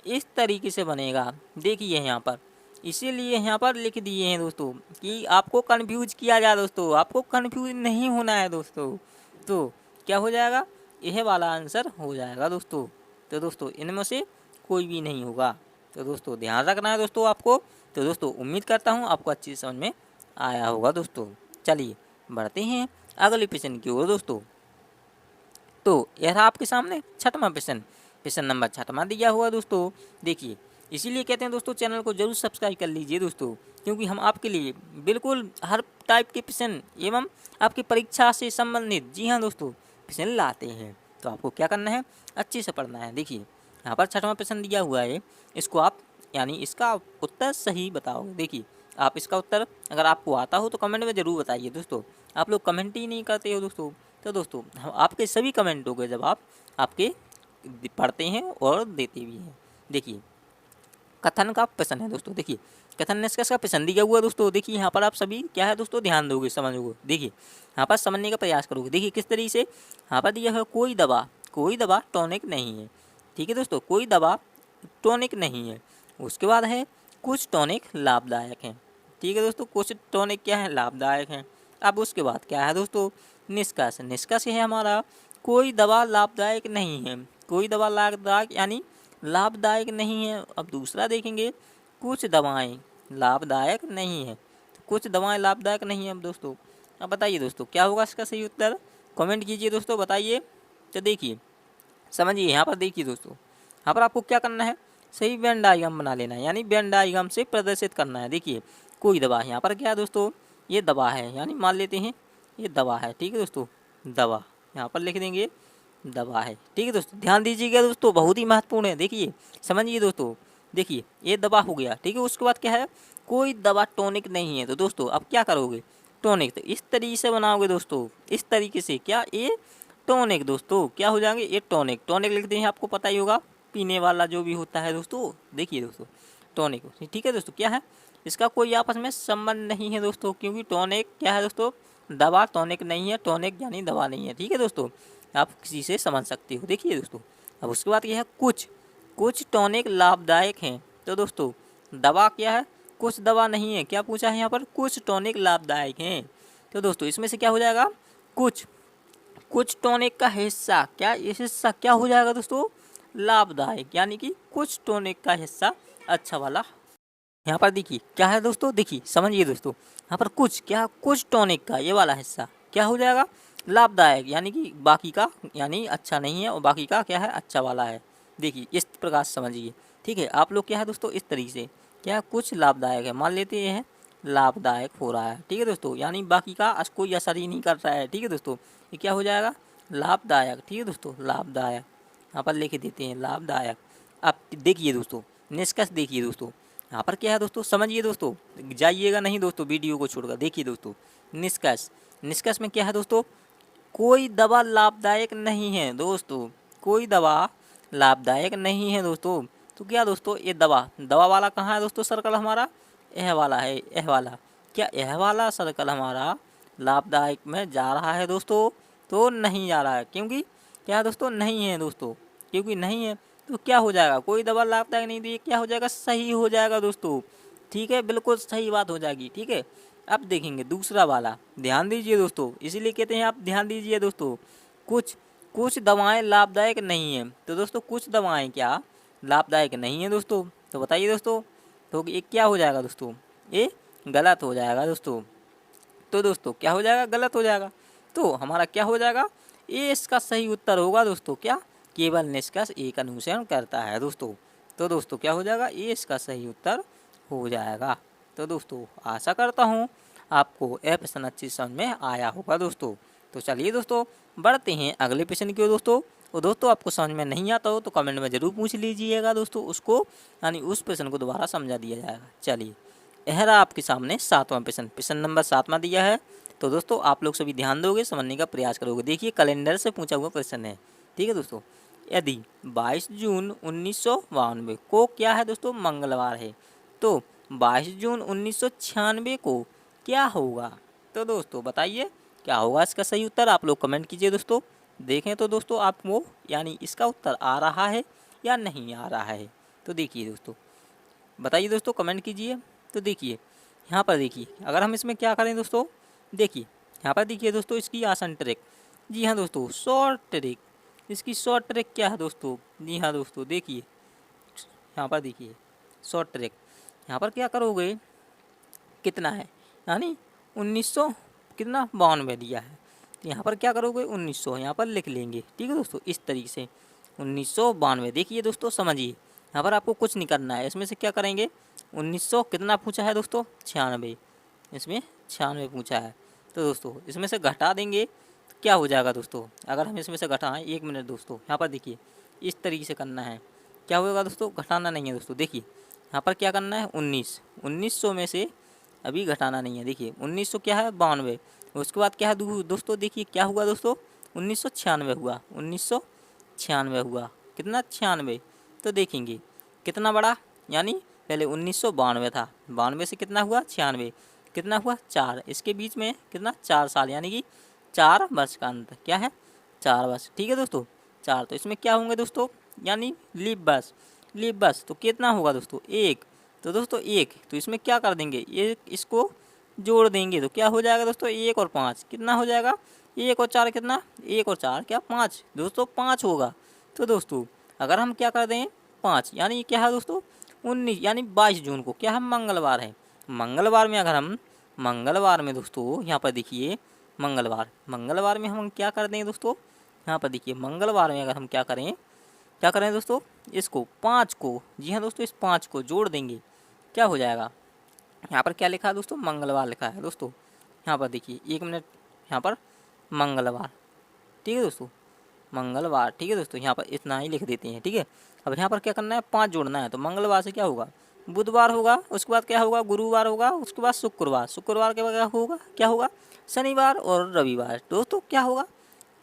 इस तरीके से बनेगा। देखिए यहाँ पर, इसीलिए यहाँ पर लिख दिए हैं दोस्तों कि आपको कन्फ्यूज किया जाए दोस्तों, आपको कन्फ्यूज नहीं होना है दोस्तों। तो क्या हो जाएगा, यह वाला आंसर हो जाएगा दोस्तों। तो दोस्तों इनमें से कोई भी नहीं होगा। तो दोस्तों ध्यान रखना है दोस्तों आपको। तो दोस्तों उम्मीद करता हूँ आपको अच्छी समझ में आया होगा दोस्तों। चलिए बढ़ते हैं अगले प्रश्न की ओर दोस्तों। तो यह रहा आपके सामने छठवां प्रश्न, प्रश्न नंबर छठवां दिया हुआ दोस्तों। देखिए, इसीलिए कहते हैं दोस्तों चैनल को जरूर सब्सक्राइब कर लीजिए दोस्तों, क्योंकि हम आपके लिए बिल्कुल हर टाइप के प्रश्न एवं आपकी परीक्षा से संबंधित, जी हाँ दोस्तों, प्रश्न लाते हैं। तो आपको क्या करना है, अच्छे से पढ़ना है। देखिए यहाँ पर छठवां प्रश्न दिया हुआ है, इसको आप यानी इसका उत्तर सही बताओगे। देखिए आप इसका उत्तर अगर आपको आता हो तो कमेंट में ज़रूर बताइए दोस्तों। आप लोग कमेंट ही नहीं करते हो दोस्तों। तो दोस्तों हम आपके सभी कमेंटों के जवाब आपके पढ़ते हैं और देते भी हैं। देखिए कथन का प्रश्न है दोस्तों। देखिए कथन निष्कर्ष का प्रश्न दिया हुआ दोस्तों। देखिए यहाँ पर आप सभी क्या है दोस्तों, ध्यान दोगे, समझोगे। देखिए यहाँ पर समझने का प्रयास करोगे। देखिए किस तरीके से यहाँ पर दिया है, कोई दवा टॉनिक नहीं है। ठीक है दोस्तों, कोई दवा टॉनिक नहीं है। उसके बाद है कुछ टॉनिक लाभदायक हैं। ठीक है दोस्तों, कुछ टॉनिक क्या है, लाभदायक हैं। अब उसके बाद क्या है दोस्तों, निष्कर्ष। निष्कर्ष है हमारा कोई दवा लाभदायक नहीं है। कोई दवा लाभदायक यानी लाभदायक नहीं है। अब दूसरा देखेंगे, कुछ दवाएं लाभदायक नहीं है। तो कुछ दवाएं लाभदायक नहीं है। अब दोस्तों अब बताइए दोस्तों क्या होगा इसका सही उत्तर, कमेंट कीजिए दोस्तों, बताइए। तो देखिए समझिए यहाँ पर, देखिए दोस्तों यहाँ पर आपको क्या करना है, सही वेन डायग्राम बना लेना है, यानी वेन डायग्राम से प्रदर्शित करना है। देखिए कोई दवा, यहाँ पर क्या है दोस्तों, ये दवा है, यानी मान लेते हैं ये दवा है। ठीक है दोस्तों, दवा यहाँ पर लिख देंगे, दवा है। ठीक है दोस्तों, ध्यान दीजिएगा दोस्तों, बहुत ही महत्वपूर्ण है। देखिए समझिए दोस्तों, देखिए ये दवा हो गया। ठीक है, उसके बाद क्या है, कोई दवा टॉनिक नहीं है। तो दोस्तों अब क्या करोगे, टॉनिक तो इस तरीके से बनाओगे दोस्तों, इस तरीके से, क्या ये टॉनिक दोस्तों क्या हो जाएंगे, ये टॉनिक। टॉनिक लिखते हैं, आपको पता ही होगा, पीने वाला जो भी होता है दोस्तों। देखिए दोस्तों टॉनिक, ठीक है दोस्तों, क्या है, इसका कोई आपस में संबंध नहीं है दोस्तों, क्योंकि टॉनिक क्या है दोस्तों, दवा, टॉनिक नहीं है, टॉनिक यानी दवा नहीं है। ठीक है दोस्तों, आप किसी से समझ सकते हो। देखिए दोस्तों अब उसके बाद यह है कुछ टॉनिक लाभदायक हैं। तो दोस्तों दवा क्या है, कुछ दवा नहीं है, क्या पूछा है यहाँ पर, कुछ टॉनिक लाभदायक हैं। तो दोस्तों इसमें से क्या हो जाएगा, कुछ टॉनिक का हिस्सा, क्या ये हिस्सा क्या हो जाएगा दोस्तों, लाभदायक, यानी कि कुछ टॉनिक का हिस्सा अच्छा वाला। यहाँ पर देखिए क्या है दोस्तों, देखिए समझिए दोस्तों, यहाँ पर कुछ टॉनिक का ये वाला हिस्सा क्या हो जाएगा, लाभदायक, यानी कि बाकी का यानी अच्छा नहीं है, और बाकी का क्या है, अच्छा वाला है। देखिए इस प्रकार से समझिए। ठीक है, आप लोग क्या है दोस्तों, इस तरीके से क्या कुछ लाभदायक है, मान लेते हैं लाभदायक हो रहा है। ठीक है दोस्तों, यानी बाकी का कोई असर ही नहीं कर रहा है। ठीक है दोस्तों, ये क्या हो जाएगा, लाभदायक। ठीक है दोस्तों, लाभदायक यहाँ पर लिख देते हैं, लाभदायक। अब देखिए दोस्तों निष्कर्ष, देखिए दोस्तों यहाँ पर क्या है दोस्तों, समझिए दोस्तों, जाइएगा नहीं दोस्तों वीडियो को छोड़कर। देखिए दोस्तों निष्कर्ष में क्या है दोस्तों, कोई दवा लाभदायक नहीं है दोस्तों, कोई दवा लाभदायक नहीं है दोस्तों। तो क्या दोस्तों, ये दवा वाला कहाँ है दोस्तों, सर्कल हमारा यह वाला है, यह वाला, क्या यह वाला सर्कल हमारा लाभदायक में जा रहा है दोस्तों, तो नहीं जा रहा है, क्योंकि क्या दोस्तों, नहीं है दोस्तों, क्योंकि नहीं है। तो क्या हो जाएगा, कोई दवा लाभदायक नहीं, तो ये क्या हो जाएगा, सही हो जाएगा दोस्तों। ठीक है, बिल्कुल सही बात हो जाएगी। ठीक है, अब देखेंगे दूसरा वाला, ध्यान दीजिए दोस्तों, इसीलिए कहते हैं आप ध्यान दीजिए दोस्तों, कुछ दवाएं लाभदायक नहीं है। तो दोस्तों कुछ दवाएं क्या लाभदायक नहीं है दोस्तों, तो बताइए दोस्तों, तो ये क्या हो जाएगा दोस्तों, ये गलत हो जाएगा दोस्तों। तो दोस्तों क्या हो जाएगा, गलत हो जाएगा। तो हमारा क्या हो जाएगा, ये इसका सही उत्तर होगा दोस्तों, क्या, केवल निष्कर्ष एक अनुसरण करता है दोस्तों। तो दोस्तों क्या हो जाएगा, ये इसका सही उत्तर हो जाएगा। तो दोस्तों आशा करता हूँ आपको यह प्रश्न अच्छी समझ में आया होगा दोस्तों। तो चलिए दोस्तों बढ़ते हैं अगले प्रश्न की ओर दोस्तों। और दोस्तों आपको समझ में नहीं आता हो तो कमेंट में ज़रूर पूछ लीजिएगा दोस्तों, उसको यानी उस प्रश्न को दोबारा समझा दिया जाएगा। चलिए यह रहा आपके सामने सातवां प्रश्न नंबर 7वां दिया है। तो दोस्तों आप लोग सभी ध्यान दोगे, समझने का प्रयास करोगे। देखिए कैलेंडर से पूछा हुआ प्रश्न है। ठीक है दोस्तों, यदि 22 जून 1992 को क्या है दोस्तों, मंगलवार है, तो 22 जून 1996 को क्या होगा। तो दोस्तों बताइए क्या होगा इसका सही उत्तर, आप लोग कमेंट कीजिए दोस्तों। देखें तो दोस्तों आपको यानी इसका उत्तर आ रहा है या नहीं आ रहा है। तो देखिए दोस्तों, बताइए दोस्तों, कमेंट कीजिए। तो देखिए यहाँ पर देखिए, अगर हम इसमें क्या करें दोस्तों, देखिए यहाँ पर देखिए दोस्तों, इसकी आसान ट्रिक, जी हाँ दोस्तों, शॉर्ट ट्रिक। इसकी शॉर्ट ट्रिक क्या है दोस्तों, जी हाँ दोस्तों, देखिए यहाँ पर देखिए शॉर्ट ट्रिक। यहाँ पर क्या करोगे, कितना है, यानी 1900 कितना 92 दिया है, तो यहाँ पर क्या करोगे 1900 यहाँ पर लिख लेंगे। ठीक है दोस्तों, इस तरीके से 1992। देखिए दोस्तों, समझिए, यहाँ पर आपको कुछ नहीं करना है, इसमें से क्या करेंगे, 1900 कितना पूछा है दोस्तों, 96, इसमें 96 पूछा है। तो दोस्तों इसमें से घटा देंगे तो क्या हो जाएगा दोस्तों, अगर हम इसमें से घटाएं, 1 मिनट दोस्तों, यहाँ पर देखिए इस तरीके से करना है। क्या होगा दोस्तों, घटाना नहीं है दोस्तों, देखिए यहाँ पर क्या करना है, 1900 में से अभी घटाना नहीं है। देखिए 1900 क्या है, 92, उसके बाद क्या है दोस्तों, देखिए क्या हुआ दोस्तों, 1996 हुआ, 1996 हुआ, कितना 96। तो देखेंगे कितना बड़ा, यानी पहले 1992 था, 92 से कितना हुआ 96, कितना हुआ 4, इसके बीच में कितना 4 साल, यानी कि 4 वर्ष का अंतर, क्या है 4 वर्ष। ठीक है दोस्तों, 4, तो इसमें क्या होंगे दोस्तों, यानी लीप वर्ष, तो कितना होगा दोस्तों 1, तो दोस्तों 1, तो इसमें क्या कर देंगे, ये इसको जोड़ देंगे तो क्या हो जाएगा दोस्तों, 1 और 5 कितना हो जाएगा, 1 और 4 कितना, 1 और 4 क्या 5 दोस्तों, 5 होगा। तो दोस्तों अगर हम क्या कर दें 5, यानी क्या है दोस्तों 19, यानी 22 जून को क्या है, मंगलवार है। मंगलवार में अगर हम, मंगलवार में दोस्तों यहाँ पर देखिए, मंगलवार में हम क्या कर दें दोस्तों, यहाँ पर देखिए मंगलवार में अगर हम क्या करें दोस्तों, इसको 5 को, जी हाँ दोस्तों, इस 5 को जोड़ देंगे, क्या हो जाएगा, यहाँ पर क्या लिखा है दोस्तों, मंगलवार लिखा है दोस्तों। यहाँ पर देखिए 1 मिनट, यहाँ पर मंगलवार, ठीक है दोस्तों, मंगलवार, ठीक है दोस्तों, यहाँ पर इतना ही लिख देते हैं। ठीक है, अब यहाँ पर क्या करना है, 5 जोड़ना है, तो मंगलवार से क्या होगा, बुधवार होगा, उसके बाद क्या होगा, गुरुवार होगा, उसके बाद शुक्रवार के बाद क्या होगा शनिवार, और रविवार दोस्तों क्या होगा,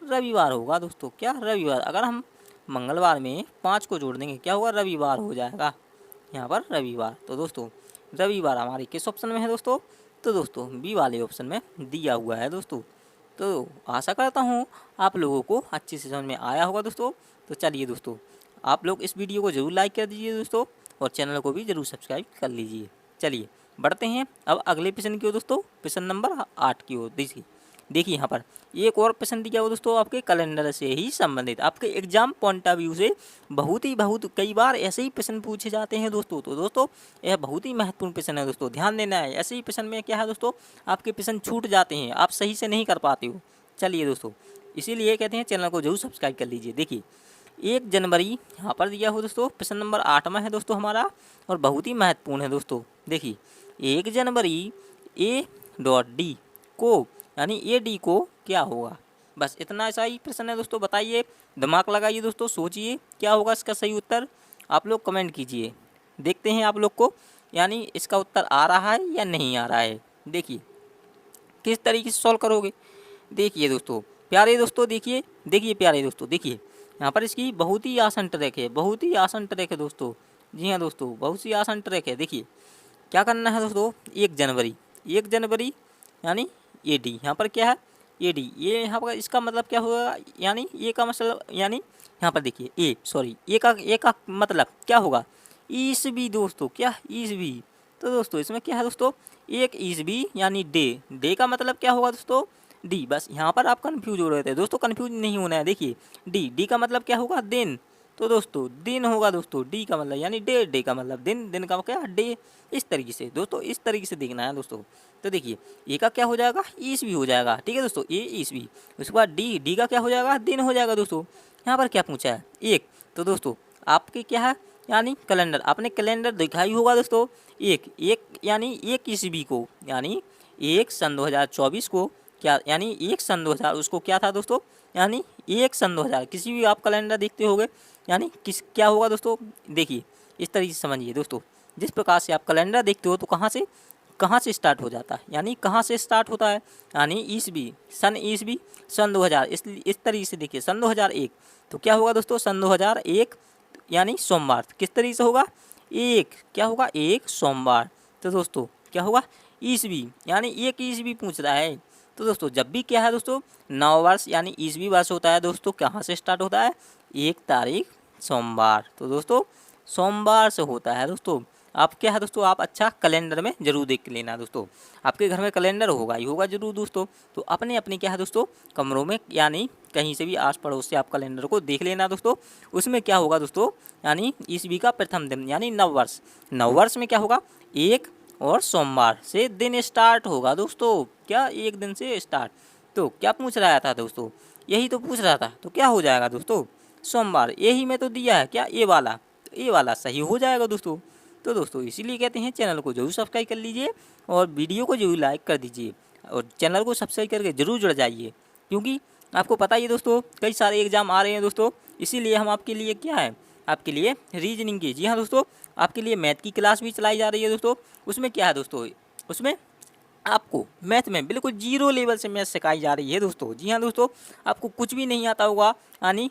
रविवार होगा दोस्तों, क्या रविवार। अगर हम मंगलवार में 5 को जोड़ देंगे क्या होगा, रविवार हो जाएगा, यहाँ पर रविवार। तो दोस्तों रविवार हमारे किस ऑप्शन में है दोस्तों, तो दोस्तों बी वाले ऑप्शन में दिया हुआ है दोस्तों। तो आशा करता हूँ आप लोगों को अच्छे से समझ में आया होगा दोस्तों। तो चलिए दोस्तों, आप लोग इस वीडियो को ज़रूर लाइक कर दीजिए दोस्तों, और चैनल को भी ज़रूर सब्सक्राइब कर लीजिए। चलिए बढ़ते हैं अब अगले प्रश्न की ओर दोस्तों, प्रश्न नंबर 8 की ओर। देखिए यहाँ पर एक और प्रश्न दिया हुआ दोस्तों, आपके कैलेंडर से ही संबंधित, आपके एग्जाम पॉइंट ऑफ व्यू से बहुत कई बार ऐसे ही प्रश्न पूछे जाते हैं दोस्तों। तो दोस्तों यह बहुत ही महत्वपूर्ण प्रश्न है दोस्तों, ध्यान देना है। ऐसे ही प्रश्न में क्या है दोस्तों, आपके प्रश्न छूट जाते हैं, आप सही से नहीं कर पाते हो। चलिए दोस्तों, इसीलिए कहते हैं चैनल को जरूर सब्सक्राइब कर लीजिए। देखिए 1 जनवरी यहाँ पर दिया हुआ दोस्तों, प्रश्न नंबर 8 में है दोस्तों हमारा, और बहुत ही महत्वपूर्ण है दोस्तों। देखिए 1 जनवरी A.D को, यानी AD को क्या होगा, बस इतना सा ही प्रश्न है दोस्तों। बताइए, दिमाग लगाइए दोस्तों, सोचिए क्या होगा इसका सही उत्तर, आप लोग कमेंट कीजिए। देखते हैं आप लोग को, यानी इसका उत्तर आ रहा है या नहीं आ रहा है। देखिए किस तरीके से सॉल्व करोगे। देखिए दोस्तों प्यारे दोस्तों, देखिए प्यारे दोस्तों, देखिए यहाँ पर इसकी बहुत ही आसान ट्रैक है, बहुत ही आसान ट्रैक है दोस्तों। जी हाँ दोस्तों, बहुत ही आसान ट्रैक है। देखिए क्या करना है दोस्तों, 1 जनवरी यानी AD, यहाँ पर क्या है AD, ये यहाँ पर इसका मतलब क्या होगा, यानी ए का मतलब, यानी यहाँ पर देखिए ए का मतलब क्या होगा, ईसवी दोस्तों, क्या ईसवी। तो दोस्तों इसमें क्या है दोस्तों, 1 ईसवी यानी डे का मतलब क्या होगा दोस्तों, डी। बस यहाँ पर आप कंफ्यूज हो रहे थे दोस्तों, कंफ्यूज नहीं होना है। देखिए डी का मतलब क्या होगा, दिन। तो दोस्तों दिन होगा दोस्तों, डी का मतलब यानी डे का मतलब दिन का क्या डे। इस तरीके से दोस्तों, इस तरीके से देखना है दोस्तों। तो देखिए ए का क्या हो जाएगा, ईसवी हो जाएगा। ठीक है दोस्तों, ए ईसवी। उसके बाद डी का क्या हो जाएगा, दिन हो जाएगा दोस्तों। यहाँ पर क्या पूछा है 1, तो दोस्तों आपके क्या है, यानी कैलेंडर, आपने कैलेंडर दिखाई होगा दोस्तों। एक यानी 1 ईसवी को, यानी 1 सन 2024 को क्या, यानी 1 सन 2000 उसको क्या था दोस्तों, यानी 1 सन 2000 किसी भी आप कैलेंडर देखते होगे, यानी क्या होगा दोस्तों। देखिए इस तरीके से समझिए दोस्तों, जिस प्रकार से आप कैलेंडर देखते हो तो कहाँ से स्टार्ट हो जाता है, यानी कहाँ से स्टार्ट होता है, यानी ईसवी सन 2000। इस तरीके से देखिए सन 2001, तो क्या होगा दोस्तों, सन 2001 यानी सोमवार। किस तरीके से होगा, क्या होगा, 1 सोमवार। तो दोस्तों क्या होगा, ईसवी यानी 1 ईसवी पूछ रहा है। तो दोस्तों जब भी क्या है दोस्तों, नववर्ष यानी ईसवी वर्ष होता है दोस्तों, कहाँ से स्टार्ट होता है, 1 तारीख सोमवार। तो दोस्तों सोमवार से होता है दोस्तों। आप क्या है दोस्तों, आप अच्छा कैलेंडर में जरूर देख लेना दोस्तों। आपके घर में कैलेंडर होगा ही होगा जरूर दोस्तों। तो अपने अपने क्या है दोस्तों कमरों में, यानी कहीं से भी आस पड़ोस से आप कैलेंडर को देख लेना दोस्तों। उसमें क्या होगा दोस्तों, यानी ईस्वी का प्रथम दिन यानी नववर्ष, नववर्ष में क्या होगा, एक और सोमवार से दिन स्टार्ट होगा दोस्तों। क्या एक दिन से स्टार्ट। तो क्या पूछ रहा था दोस्तों, यही तो पूछ रहा था। तो क्या हो जाएगा दोस्तों, सोमवार। यही में तो दिया है क्या, ये वाला, तो ये वाला सही हो जाएगा दोस्तों। तो दोस्तों इसीलिए कहते हैं चैनल को जरूर सब्सक्राइब कर लीजिए और वीडियो को जरूर लाइक कर दीजिए और चैनल को सब्सक्राइब करके जरूर जुड़ जाइए, क्योंकि आपको पता ही है दोस्तों कई सारे एग्जाम आ रहे हैं दोस्तों। इसीलिए हम आपके लिए क्या है, आपके लिए रीजनिंग की, जी हाँ दोस्तों, आपके लिए मैथ की क्लास भी चलाई जा रही है दोस्तों। उसमें क्या है दोस्तों, उसमें आपको मैथ में बिल्कुल जीरो लेवल से मैथ सिखाई जा रही है दोस्तों। जी हाँ दोस्तों, आपको कुछ भी नहीं आता होगा, यानी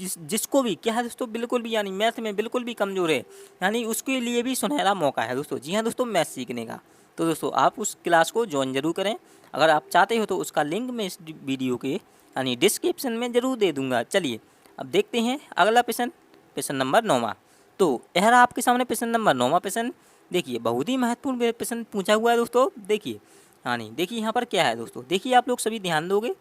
जिसको भी क्या है दोस्तों बिल्कुल भी, यानी मैथ में बिल्कुल भी कमज़ोर है, यानी उसके लिए भी सुनहरा मौका है दोस्तों। जी हाँ दोस्तों, मैथ सीखने का। तो दोस्तों आप उस क्लास को ज्वाइन जरूर करें। अगर आप चाहते हो तो उसका लिंक मैं इस वीडियो के यानी डिस्क्रिप्शन में ज़रूर दे दूँगा। चलिए अब देखते हैं अगला प्रश्न, प्रश्न नंबर 9वां। तो यह रहा आपके सामने प्रश्न नंबर 9वां प्रश्न। देखिए बहुत ही महत्वपूर्ण प्रश्न पूछा हुआ है दोस्तों। देखिए यानी देखिए यहाँ पर क्या है दोस्तों, देखिए आप लोग सभी ध्यान दोगे।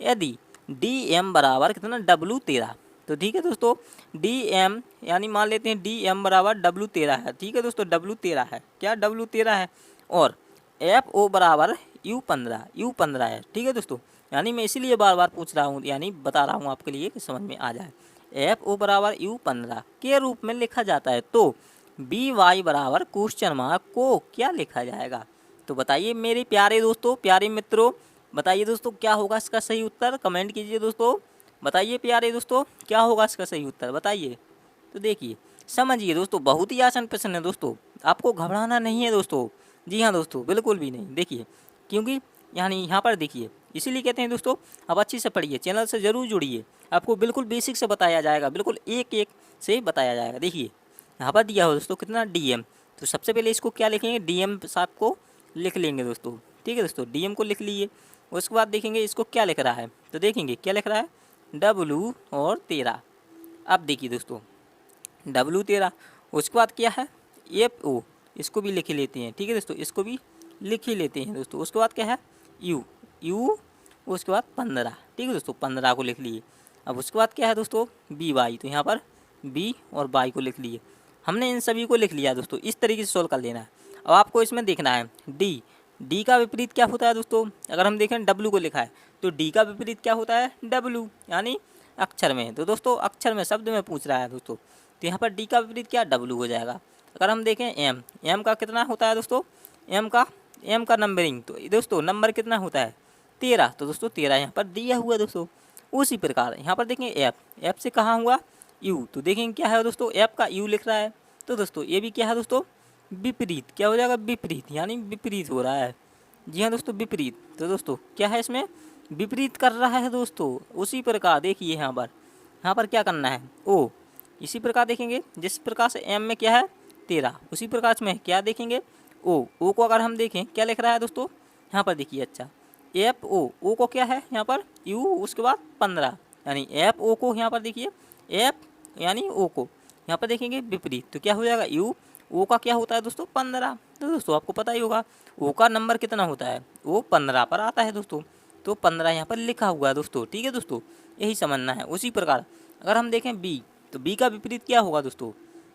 यदि डी एम बराबर कितना W13, तो ठीक है दोस्तों, डी एम यानी मान लेते हैं डी एम बराबर W13 है। ठीक है दोस्तों, W13 है, क्या W13 है। और एफ ओ बराबर U15 है। ठीक है दोस्तों, यानी मैं इसीलिए बार बार पूछ रहा हूँ, यानी बता रहा हूँ आपके लिए कि समझ में आ जाए। एफ ओ बराबर U15 के रूप में लिखा जाता है तो बी वाई बराबर क्वेश्चन मार्क को क्या लिखा जाएगा। तो बताइए मेरे प्यारे दोस्तों, प्यारे मित्रों, बताइए दोस्तों क्या होगा इसका सही उत्तर, कमेंट कीजिए दोस्तों। बताइए प्यारे दोस्तों क्या होगा इसका सही उत्तर, बताइए। तो देखिए समझिए दोस्तों, बहुत ही आसान प्रश्न है दोस्तों, आपको घबराना नहीं है दोस्तों। जी हाँ दोस्तों, बिल्कुल भी नहीं। देखिए क्योंकि यानी यहाँ पर देखिए, इसीलिए कहते हैं दोस्तों अब अच्छी से पढ़िए, चैनल से ज़रूर जुड़िए, आपको बिल्कुल बेसिक से बताया जाएगा, बिल्कुल एक एक से बताया जाएगा। देखिए यहाँ पर दिया हो दोस्तों कितना DM, तो सबसे पहले इसको क्या लिखेंगे, DM साहब को लिख लेंगे दोस्तों। ठीक है दोस्तों, DM को लिख लीजिए। उसके बाद देखेंगे इसको क्या लिख रहा है, तो देखेंगे क्या लिख रहा है, W और 13। अब देखिए दोस्तों W13, उसके बाद क्या है FO, इसको भी लिख ही लेते हैं। ठीक है दोस्तों, इसको भी लिख ही लेते हैं दोस्तों। उसके बाद क्या है U, उसके बाद 15। ठीक है दोस्तों, 15 को लिख लिए। अब उसके बाद क्या है दोस्तों BY, तो यहाँ पर B और Y को लिख लिए। हमने इन सभी को लिख लिया दोस्तों, इस तरीके से सोल्व कर लेना है। अब आपको इसमें देखना है D का विपरीत क्या होता है दोस्तों। अगर हम देखें W को लिखा है तो D का विपरीत क्या होता है, W, यानी अक्षर में। तो दोस्तों अक्षर में, शब्द में पूछ रहा है दोस्तों, तो यहाँ पर D का विपरीत क्या, W हो जाएगा। अगर हम देखें M का कितना होता है दोस्तों, M का नंबरिंग, तो दोस्तों नंबर कितना होता है 13, तो दोस्तों 13 यहाँ पर दिया हुआ दोस्तों। उसी प्रकार यहाँ पर देखेंगे F से कहाँ हुआ U, तो देखेंगे क्या है दोस्तों F का U लिख रहा है। तो दोस्तों ये भी क्या है दोस्तों विपरीत, क्या हो जाएगा विपरीत, यानी विपरीत हो रहा है। जी हाँ दोस्तों विपरीत, तो दोस्तों क्या है इसमें विपरीत कर रहा है दोस्तों। उसी प्रकार देखिए यहाँ पर क्या करना है O, इसी प्रकार देखेंगे जिस प्रकार से M में क्या है 13, उसी प्रकार में क्या देखेंगे O को अगर हम देखें क्या लिख रहा है दोस्तों, यहाँ पर देखिए अच्छा FO को क्या है यहाँ पर U, उसके बाद 15, यानी FO को यहाँ पर देखिए F यानी O को यहाँ पर देखेंगे विपरीत, तो क्या हो जाएगा O का क्या होता है दोस्तों 15। तो दोस्तों आपको पता ही होगा O का नंबर कितना होता है, वो 15 पर आता है दोस्तों। तो 15 यहाँ पर लिखा हुआ है दोस्तों। ठीक है दोस्तों, यही समझना है। उसी प्रकार अगर हम देखें B, तो B का विपरीत क्या होगा दोस्तों,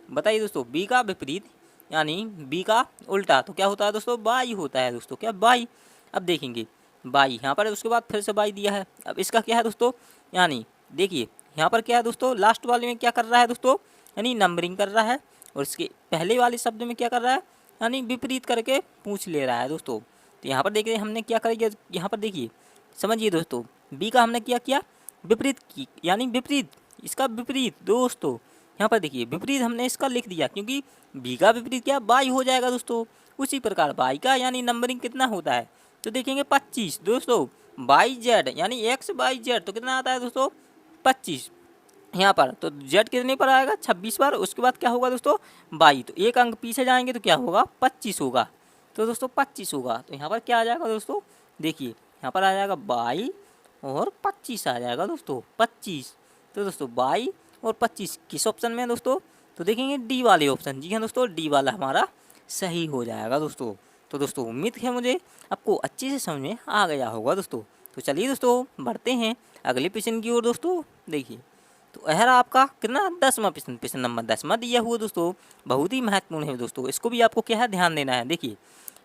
बताइए दोस्तों। B का विपरीत यानी B का उल्टा तो क्या होता है दोस्तों, बाई होता है दोस्तों, क्या बाई। अब देखेंगे बाई यहाँ पर, उसके बाद फिर से बाई दिया है। अब इसका क्या है दोस्तों, यानी देखिए यहाँ पर क्या है दोस्तों, लास्ट वाले में क्या कर रहा है दोस्तों, यानी नंबरिंग कर रहा है, और इसके पहले वाले शब्द में क्या कर रहा है, यानी विपरीत करके पूछ ले रहा है दोस्तों। तो यहाँ पर देखिए हमने क्या करेंगे, यहाँ पर देखिए समझिए दोस्तों, B का हमने क्या किया विपरीत की, यानी विपरीत, इसका विपरीत दोस्तों। यहाँ पर देखिए विपरीत हमने इसका लिख दिया, क्योंकि B का विपरीत क्या बाई हो जाएगा दोस्तों। उसी प्रकार बाई का यानी नंबरिंग कितना होता है, तो देखेंगे 25 दोस्तों। YZ यानी XYZ, तो कितना आता है दोस्तों 25 यहाँ पर। तो Z कितने पर आएगा 26 पर। उसके बाद क्या होगा दोस्तों 22, तो एक अंक पीछे जाएंगे तो क्या होगा 25 होगा। तो दोस्तों 25 होगा, तो यहाँ पर क्या आ जाएगा दोस्तों, देखिए यहाँ पर आ जाएगा 22 और 25 आ जाएगा दोस्तों 25। तो दोस्तों 22 और 25 किस ऑप्शन में है दोस्तों, तो देखेंगे डी वाले ऑप्शन। जी हाँ दोस्तों, डी वाला हमारा सही हो जाएगा दोस्तों। तो दोस्तों उम्मीद है मुझे आपको अच्छे से समझ में आ गया होगा दोस्तों। तो चलिए दोस्तों बढ़ते हैं अगले प्रश्न की ओर दोस्तों। देखिए, तो यह रहा आपका कितना 10वां प्रश्न, प्रश्न नंबर 10वां दिया हुआ दोस्तों, बहुत ही महत्वपूर्ण है दोस्तों। इसको भी आपको क्या है ध्यान देना है। देखिए,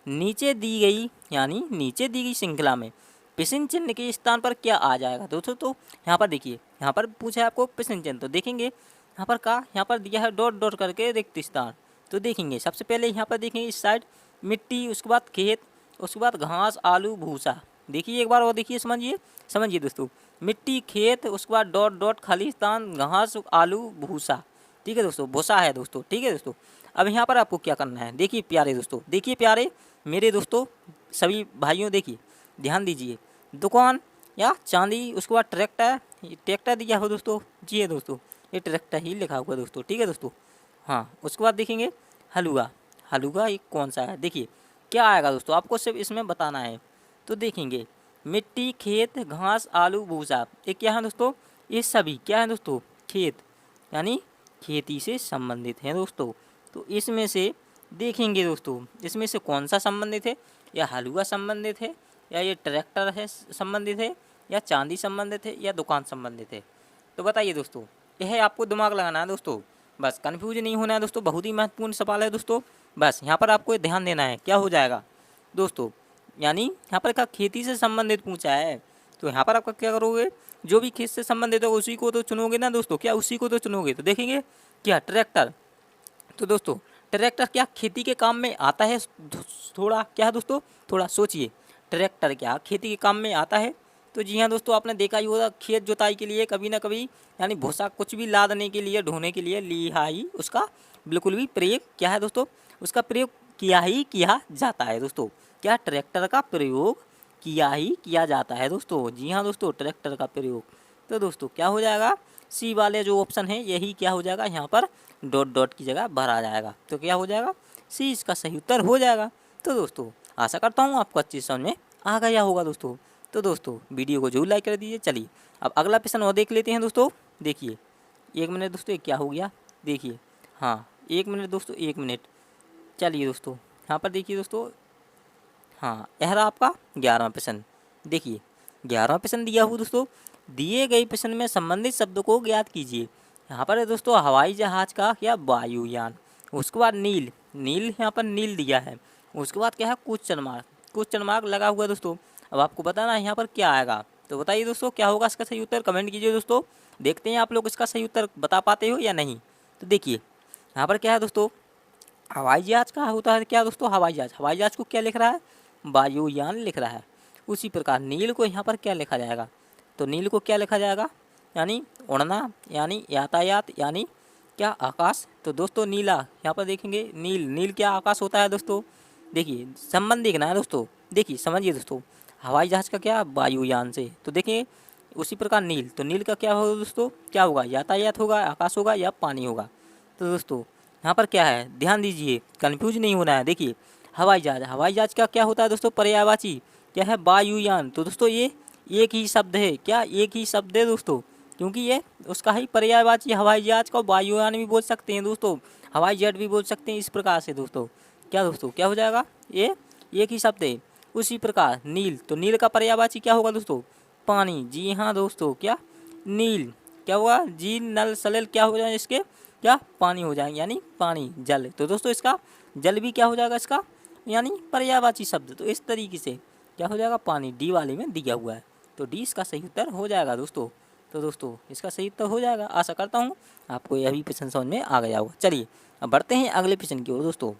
नीचे दी गई यानी नीचे दी गई श्रृंखला में प्रश्न चिन्ह के स्थान पर क्या आ जाएगा दोस्तों। तो यहाँ पर देखिए, यहाँ पर पूछा है आपको प्रश्न चिन्ह, तो देखेंगे यहाँ पर का यहाँ पर दिया है डॉट डॉट करके रिक्त स्थान। तो देखेंगे सबसे पहले यहाँ पर देखेंगे इस साइड मिट्टी, उसके बाद खेत, उसके बाद घास, आलू, भूसा। देखिए एक बार और देखिए, समझिए दोस्तों, मिट्टी, खेत, उसके बाद डॉट डॉट खाली स्थान, घास, आलू, भूसा। ठीक है दोस्तों, भूसा है दोस्तों। ठीक है दोस्तों, अब यहाँ पर आपको क्या करना है। देखिए प्यारे दोस्तों, देखिए प्यारे मेरे दोस्तों, सभी भाइयों देखिए ध्यान दीजिए, दुकान या चांदी, उसके बाद ट्रैक्टर, ट्रैक्टर दिया हो दोस्तों। जी है दोस्तों, ये ट्रैक्टर ही लिखा हुआ दोस्तों। ठीक है दोस्तों, हाँ, उसके बाद देखेंगे हलवा, हलवा ये कौन सा है। देखिए क्या आएगा दोस्तों, आपको सिर्फ इसमें बताना है। तो देखेंगे मिट्टी, खेत, घास, आलू, भूसा, ये क्या है दोस्तों, ये सभी क्या है दोस्तों, खेत यानी खेती से संबंधित हैं दोस्तों। तो इसमें से देखेंगे दोस्तों, इसमें से कौन सा संबंधित है, या हलवा संबंधित है, या ये ट्रैक्टर है संबंधित है, या चांदी संबंधित है, या दुकान संबंधित है। तो बताइए दोस्तों, यह आपको दिमाग लगाना है दोस्तों, बस कंफ्यूज नहीं होना है दोस्तों। बहुत ही महत्वपूर्ण सवाल है दोस्तों, बस यहाँ पर आपको ध्यान देना है। क्या हो जाएगा दोस्तों, यानी यहाँ पर क्या खेती से संबंधित पूछा है, तो यहाँ पर आपका क्या करोगे, जो भी खेत से संबंधित होगा उसी को तो चुनोगे ना दोस्तों, क्या उसी को तो चुनोगे। तो देखेंगे क्या ट्रैक्टर, तो दोस्तों ट्रैक्टर क्या खेती के काम में आता है, थोड़ा क्या है दोस्तों, थोड़ा सोचिए, ट्रैक्टर क्या खेती के काम में आता है। तो जी हाँ दोस्तों, आपने देखा ही होगा खेत जोताई के लिए कभी ना कभी, यानी भूसा कुछ भी लादने के लिए, ढोने के लिए लिहाई उसका बिल्कुल भी प्रयोग क्या है दोस्तों, उसका प्रयोग किया ही किया जाता है दोस्तों। क्या ट्रैक्टर का प्रयोग किया ही किया जाता है दोस्तों। जी हाँ दोस्तों, ट्रैक्टर का प्रयोग। तो दोस्तों क्या हो जाएगा, सी वाले जो ऑप्शन है यही क्या हो जाएगा, यहाँ पर डॉट डॉट की जगह भरा जाएगा। तो क्या हो जाएगा, सी इसका सही उत्तर हो जाएगा। तो दोस्तों आशा करता हूँ आपको अच्छी समझ में आ गया होगा दोस्तों। तो दोस्तों वीडियो को जरूर लाइक कर दीजिए। चलिए अब अगला प्रश्न और देख लेते हैं दोस्तों। देखिए 1 मिनट दोस्तों, ये क्या हो गया, देखिए हाँ 1 मिनट दोस्तों, 1 मिनट। चलिए दोस्तों यहाँ पर देखिए दोस्तों, हाँ यह रहा आपका 11वां प्रश्न। देखिए 11वां प्रश्न दिया हुआ दोस्तों, दिए गए प्रश्न में संबंधित शब्द को ज्ञात कीजिए। यहाँ पर है दोस्तों हवाई जहाज का क्या वायुयान, उसके बाद नील, नील यहाँ पर नील दिया है, उसके बाद क्या है क्वेश्चन मार्क लगा हुआ है दोस्तों। अब आपको बताना है यहाँ पर क्या आएगा। तो बताइए दोस्तों क्या होगा इसका सही उत्तर, कमेंट कीजिए दोस्तों। देखते हैं आप लोग इसका सही उत्तर बता पाते हो या नहीं। तो देखिए यहाँ पर क्या है दोस्तों, हवाई जहाज का होता है क्या दोस्तों, हवाई जहाज, हवाई जहाज को क्या लिख रहा है, वायुयान लिख रहा है। उसी प्रकार नील को यहाँ पर क्या लिखा जाएगा, तो नील को क्या लिखा जाएगा, यानी उड़ना, यानी यातायात, यानी क्या आकाश। तो दोस्तों नीला यहाँ पर देखेंगे, नील, नील क्या आकाश होता है दोस्तों। देखिए संबंध देखना है दोस्तों, देखिए समझिए दोस्तों, हवाई जहाज का क्या वायुयान से। तो देखिए उसी प्रकार नील, तो नील का क्या होगा दोस्तों, क्या होगा, यातायात होगा, आकाश होगा, या पानी होगा। तो दोस्तों यहाँ पर क्या है, ध्यान दीजिए, कंफ्यूज नहीं होना है। देखिए हवाई जहाज, हवाई जहाज का क्या होता है दोस्तों, पर्यायवाची क्या है, वायुयान। तो दोस्तों ये एक ही शब्द है, क्या एक ही शब्द है दोस्तों, क्योंकि ये उसका ही पर्यायवाची हवाई जहाज को वायुयान भी बोल सकते हैं दोस्तों, हवाई जेट भी बोल सकते हैं। इस प्रकार से दोस्तों क्या हो जाएगा, ये एक ही शब्द है। उसी प्रकार नील, तो नील का पर्यायवाची क्या होगा दोस्तों, पानी। जी हाँ दोस्तों, क्या नील क्या होगा, जी नल सलेल क्या हो जाए इसके, क्या पानी हो जाएंगे, यानी पानी जल। तो दोस्तों इसका जल भी क्या हो जाएगा इसका, यानी पर्यायवाची शब्द। तो इस तरीके से क्या हो जाएगा, पानी डी वाले में दिया हुआ है। तो डी इसका सही उत्तर हो जाएगा दोस्तों। तो दोस्तों इसका सही उत्तर हो जाएगा। आशा करता हूँ आपको यह भी प्रश्न समझ में आ गया होगा। चलिए अब बढ़ते हैं अगले प्रश्न की ओर दोस्तों।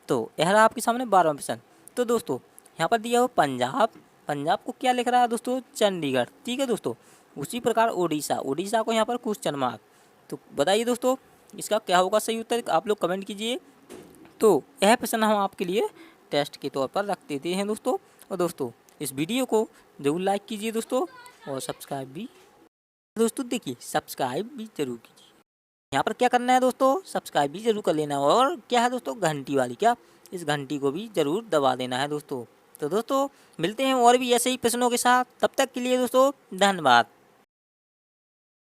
तो यह रहा आपके सामने 12वां प्रश्न। तो दोस्तों यहाँ पर दिया हो पंजाब, पंजाब को क्या लिख रहा है दोस्तों, चंडीगढ़। ठीक है दोस्तों, उसी प्रकार उड़ीसा, उड़ीसा को यहाँ पर क्वेश्चन मार्क। तो बताइए दोस्तों इसका क्या होगा सही उत्तर, आप लोग कमेंट कीजिए। तो यह प्रश्न हम आपके लिए टेस्ट के तौर पर रख देते हैं दोस्तों। और दोस्तों इस वीडियो को जरूर लाइक कीजिए दोस्तों, और सब्सक्राइब भी दोस्तों, देखिए सब्सक्राइब भी जरूर कीजिए। यहाँ पर क्या करना है दोस्तों, सब्सक्राइब भी जरूर कर लेना है, और क्या है दोस्तों घंटी वाली, क्या इस घंटी को भी जरूर दबा देना है दोस्तों। तो दोस्तों मिलते हैं और भी ऐसे ही प्रश्नों के साथ, तब तक के लिए दोस्तों धन्यवाद।